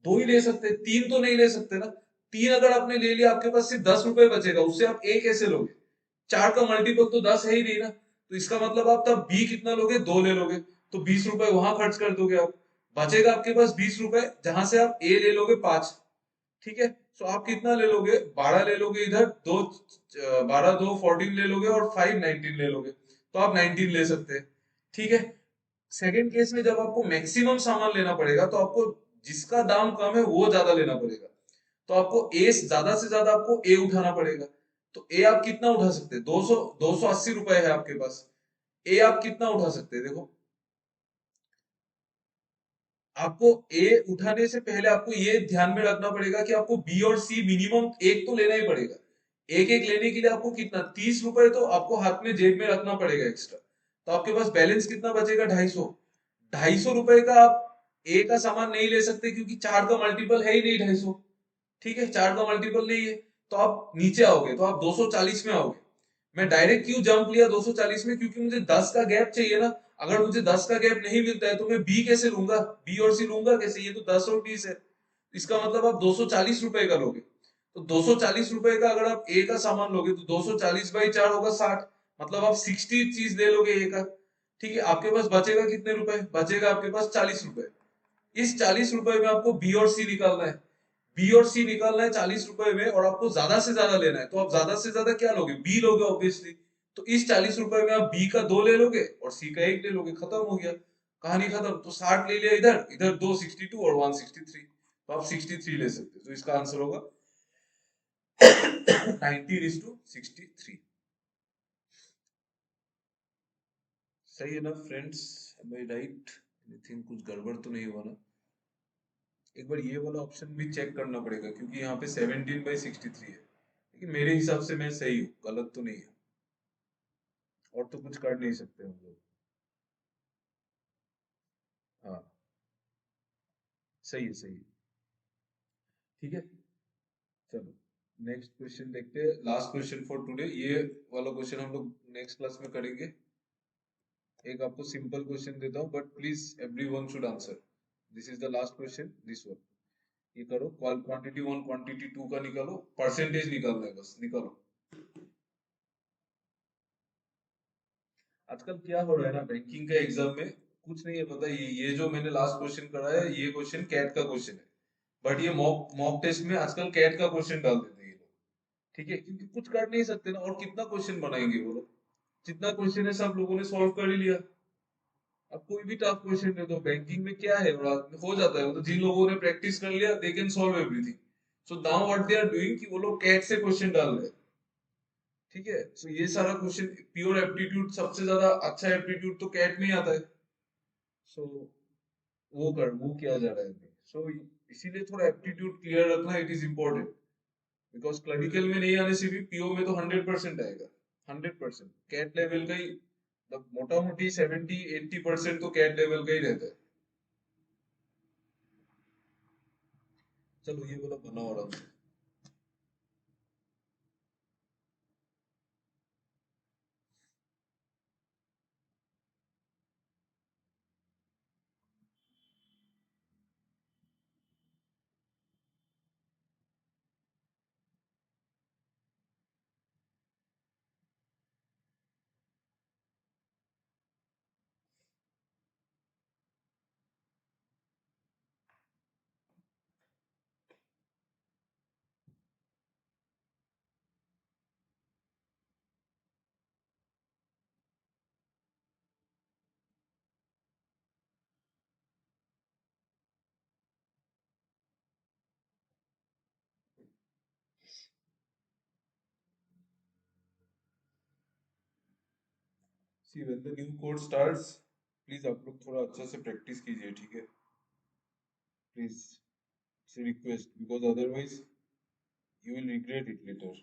[SPEAKER 1] दो ही ले सकते हैं, तीन तो नहीं ले सकते ना। तीन अगर आपने ले लिया, आपके पास सिर्फ 10 रुपए बचेगा, उससे आप ए कैसे लोगे? चार का मल्टीपल तो 10 है ही नहीं ना, तो इसका मतलब आप तब बी कितना लोगे? दो ले लोगे, तो 20 रुपए वहां खर्च कर दोगे आप। बचेगा आपके पास 20 रुपए, जहां से आप ए ले लोगे 5। ठीक है, तो आप कितना ले लोगे? 12 ले लोगे इधर, दो 12 दो 14 ले लोगे, और 5 19 ले लोगे, तो आप 19 ले सकते हैं। ठीक है, सेकंड केस में जब आपको मैक्सिमम सामान लेना पड़ेगा, तो आपको जिसका दाम कम है वो ज्यादा लेना पड़ेगा। तो आपको ए ज्यादा से ज्यादा आपको ए उठाना पड़ेगा। तो ए आप कितना उठा सकते हैं? 280 रुपए है आपके पास। ए आप कितना उठा सकते हैं? देखो, आपको ए उठाने से पहले आपको ये ध्यान में रखना पड़ेगा कि आपको बी और सी मिनिमम एक तो लेना ही पड़ेगा। एक एक लेने के लिए आपको कितना? 30 रुपए तो आपको हाथ में जेब में रखना पड़ेगा एक्स्ट्रा। तो आपके पास बैलेंस कितना बचेगा? 250। 250 रुपए का आप ए का सामान नहीं ले सकते, क्योंकि चार का मल्टीपल है ही नहीं 250। ठीक है, चार का मल्टीपल नहीं है, तो आप नीचे आओगे तो आप 240 में आओगे। मैं डायरेक्ट क्यों जंप लिया 240 में? क्योंकि मुझे 10 का गैप चाहिए ना। अगर मुझे 10 का गैप नहीं मिलता है तो मैं बी कैसे लूंगा? बी और सी लूंगा कैसे? ये तो 10 और 20 है। इसका मतलब आप 240 रुपए का लोगे। तो 240 रुपए का अगर आप ए का सामान लोगे, तो 240/4 होगा 60। मतलब आप 60 चीज ले लोगे ए का। ठीक है, आपके पास बचेगा कितने रुपए? बचेगा आपके पास 40 रुपए। इस 40 रुपए में आपको बी और सी निकालना है। बी और सी निकालना है 40 रुपए में, और आपको ज्यादा से ज्यादा लेना है, तो आप ज्यादा से ज्यादा क्या लोगे? बी लोगे ऑब्वियसली। तो इस 40 रुपए में आप बी का दो ले लोगे और सी का एक ले लोगे, खत्म हो गया, कहानी खत्म। तो 60 ले लिया इधर, इधर दो 62 और 163, तो आप 63 ले सकते हो। तो इसका आंसर होगा 19:63। सही है ना friends? M I right? Anything, कुछ गड़बड़ तो नहीं हुआ ना? एक बार ये वाला ऑप्शन भी चेक करना पड़ेगा, क्योंकि यहाँ पे 17/63 है, लेकिन मेरे हिसाब से मैं सही हूँ, गलत तो नहीं है। और तो कुछ कर नहीं सकते हम लोग। हाँ, सही है, सही है। ठीक है, चलो नेक्स्ट क्वेश्चन देखते हैं, लास्ट क्वेश्चन फॉर टुडे। ये वाला क्वेश्चन हम लोग नेक्स्ट क्लास में करेंगे। एक आपको सिंपल क्वेश्चन देता हूँ, but please everyone should answer. This is the last question, this one. ये करो, क्वांटिटी वन क्वांटिटी टू का निकालो, परसेंटेज निकालना है, बस निकालो। आजकल क्या हो रहा है ना बैंकिंग के एग्जाम में, कुछ नहीं है पता। ये जो मैंने लास्ट क्वेश्चन कराया है, ये क्वेश्चन कैट का क्वेश्चन है, बट ये मॉक मॉक टेस्ट में आजकल कैट का क्वेश्चन डाल देते हैं ये लोग। ठीक है, क्योंकि कुछ कर नहीं सकते ना, और कितना क्वेश्चन बनाएंगे वो लोग? जितना क्वेश्चन है सब लोगों ने सॉल्व कर ही लिया। अब कोई भी टफ क्वेश्चन दे दो, बैंकिंग में क्या है, और हो जाता है। मतलब जिन लोगों ने प्रैक्टिस कर लिया, they can solve everything. So now what they are doing कि वो लोग कैट से क्वेश्चन डाल रहे हैं। ठीक है, सो ये सारा क्वेश्चन प्योर एप्टीट्यूड, सबसे ज्यादा अच्छा एप्टीट्यूड तो कैट में ही आता है। सो वो किया जा रहा है अभी। सो इसीलिए थोड़ा एप्टीट्यूड क्लियर रखना, it is important. Because clerical में नहीं आने से भी पीओ में तो 100% आएगा। 100% कैट लेवल का ही, मतलब मोटा मोटी 70-80% तो कैट लेवल का ही रहता है। चलो ये वाला बनाओ आराम से। See when the new code starts, please आप लोग थोड़ा अच्छा से प्रैक्टिस कीजिए, ठीक है? Please, it's request, because otherwise you will regret it later.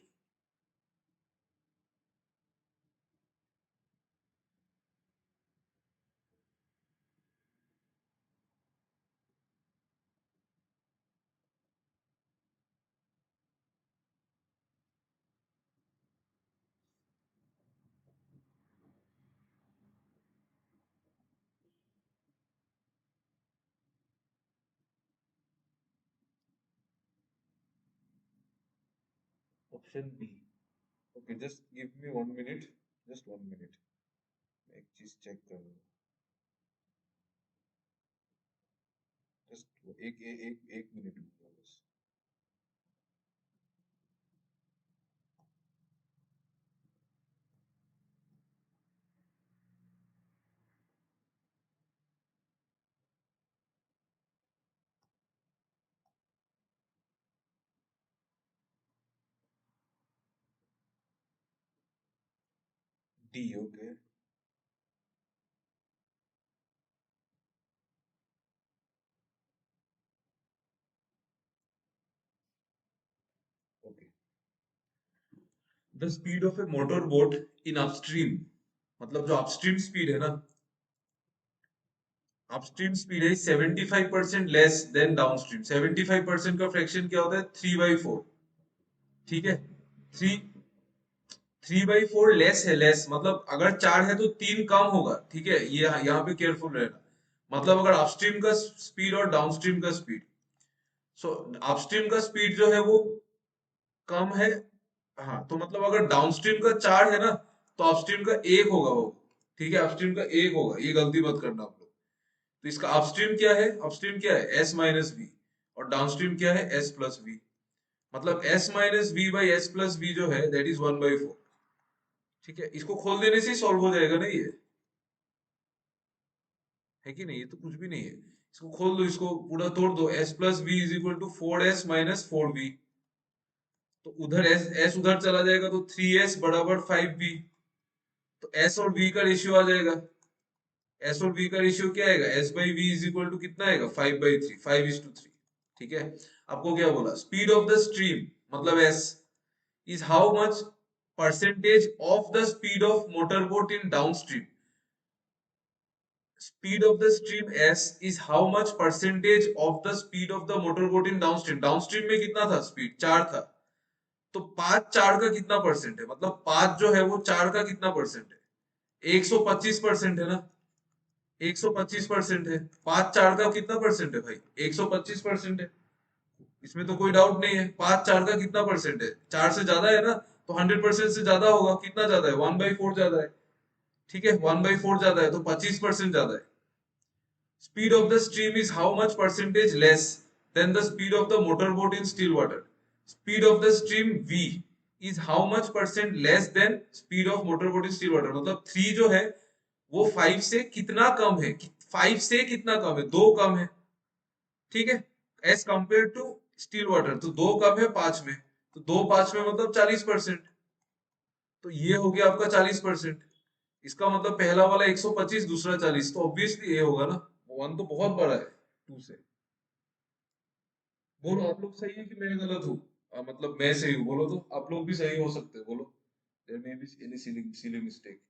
[SPEAKER 1] Option B. Okay, just give me 1 minute. Just 1 minute, मैं एक चीज चेक कर लूँ. जस्ट एक मिनट रुको बस. D. Okay. Okay. The speed of A motor boat in upstream, मतलब जो अपस्ट्रीम स्पीड है ना, अपस्ट्रीम स्पीड है 75% लेस देन डाउनस्ट्रीम. 75% का फ्रैक्शन क्या होता है? 3/4. ठीक है. थ्री 3/4 लेस है. लेस मतलब अगर 4 है तो 3 कम होगा. ठीक है, ये यहाँ पे केयरफुल रहना. मतलब अगर अपस्ट्रीम का स्पीड और डाउनस्ट्रीम का स्पीड, सो अपस्ट्रीम का स्पीड जो है वो कम है. हाँ, तो मतलब अगर डाउनस्ट्रीम का 4 है ना, तो अपस्ट्रीम का 1 होगा वो. ठीक है, अपस्ट्रीम का 1 होगा, ये गलती मत करना आप लोग. तो इसका अपस्ट्रीम क्या है? अपस्ट्रीम क्या है? S minus B. और डाउनस्ट्रीम क्या है? S plus B. मतलब S minus B by S plus B जो है दैट इज 1/4. ठीक है, इसको खोल देने से ही सॉल्व हो जाएगा ना ये, है कि नहीं? ये तो कुछ भी नहीं है. इसको खोल दो, इसको पूरा तोड़ दो. S plus B is equal to 4s minus 4b. तो उधर एस एस उधर चला जाएगा तो 3s बराबर 5b. तो एस और v का रेशियो आ जाएगा. एस और v का रेशियो क्या आएगा? S by V is equal to कितना आएगा? 5/3, 5:3. ठीक है. आपको क्या बोला? स्पीड ऑफ द स्ट्रीम, मतलब S, is how much percentage of the speed of motorboat in downstream. Speed of the stream s is how much percentage of the speed of the motorboat in downstream. downstream में कितना था speed? 4 था. तो 5 4 का कितना percent है? मतलब 5 जो है वो 4 का कितना परसेंट है? 125% है ना. 125% है. 5 4 का कितना परसेंट है भाई? 125% है. इसमें तो कोई डाउट नहीं है. 5 4 का कितना परसेंट है? 4 से ज्यादा है ना, तो 100% से ज्यादा होगा. कितना ज्यादा है? 1/4 ज्यादा है. ठीक है, 1/4 ज्यादा है तो 25% ज्यादा है. Speed of the stream is how much percentage less than the speed of the motorboat in still water. Speed of the stream v is how much percent less than speed of motorboat in still water. मतलब 3 जो है वो 5 से कितना कम है? 5 से कितना कम है? 2 कम है. ठीक है, as compared to still water, तो 2 कम है 5 में. तो 2 5 में मतलब 40%. तो ये हो गया आपका 40%. इसका मतलब पहला वाला 125, दूसरा 40, तो ऑब्वियसली ये होगा ना. वन तो बहुत बड़ा है टू से. बोलो आप लोग सही है कि मैं गलत हूँ? मतलब मैं सही हूँ बोलो, तो आप लोग भी सही हो सकते हैं, बोलो. There may be any silly mistake.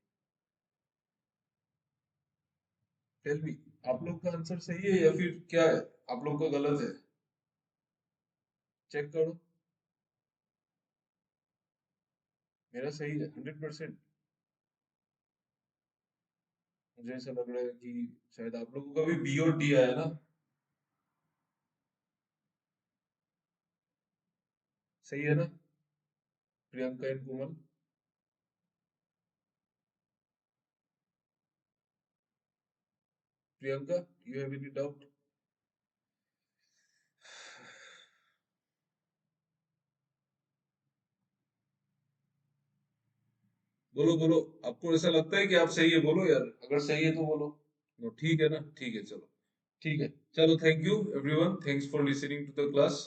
[SPEAKER 1] Tell me, आप लोग का आंसर सही है या फिर क्या है? आप लोग का गलत है? चेक करो. मेरा सही है 100%. मुझे ऐसा लग रहा है कि शायद आप लोगों का भी बी और डी आया ना. सही है ना? Priyanka and Komal. Priyanka, you have any doubt? बोलो बोलो. आपको ऐसा लगता है कि आप सही है? बोलो यार, अगर सही है तो बोलो. ठीक है ना? ठीक है, चलो. ठीक है, चलो. Thank you everyone, thanks for listening to the class.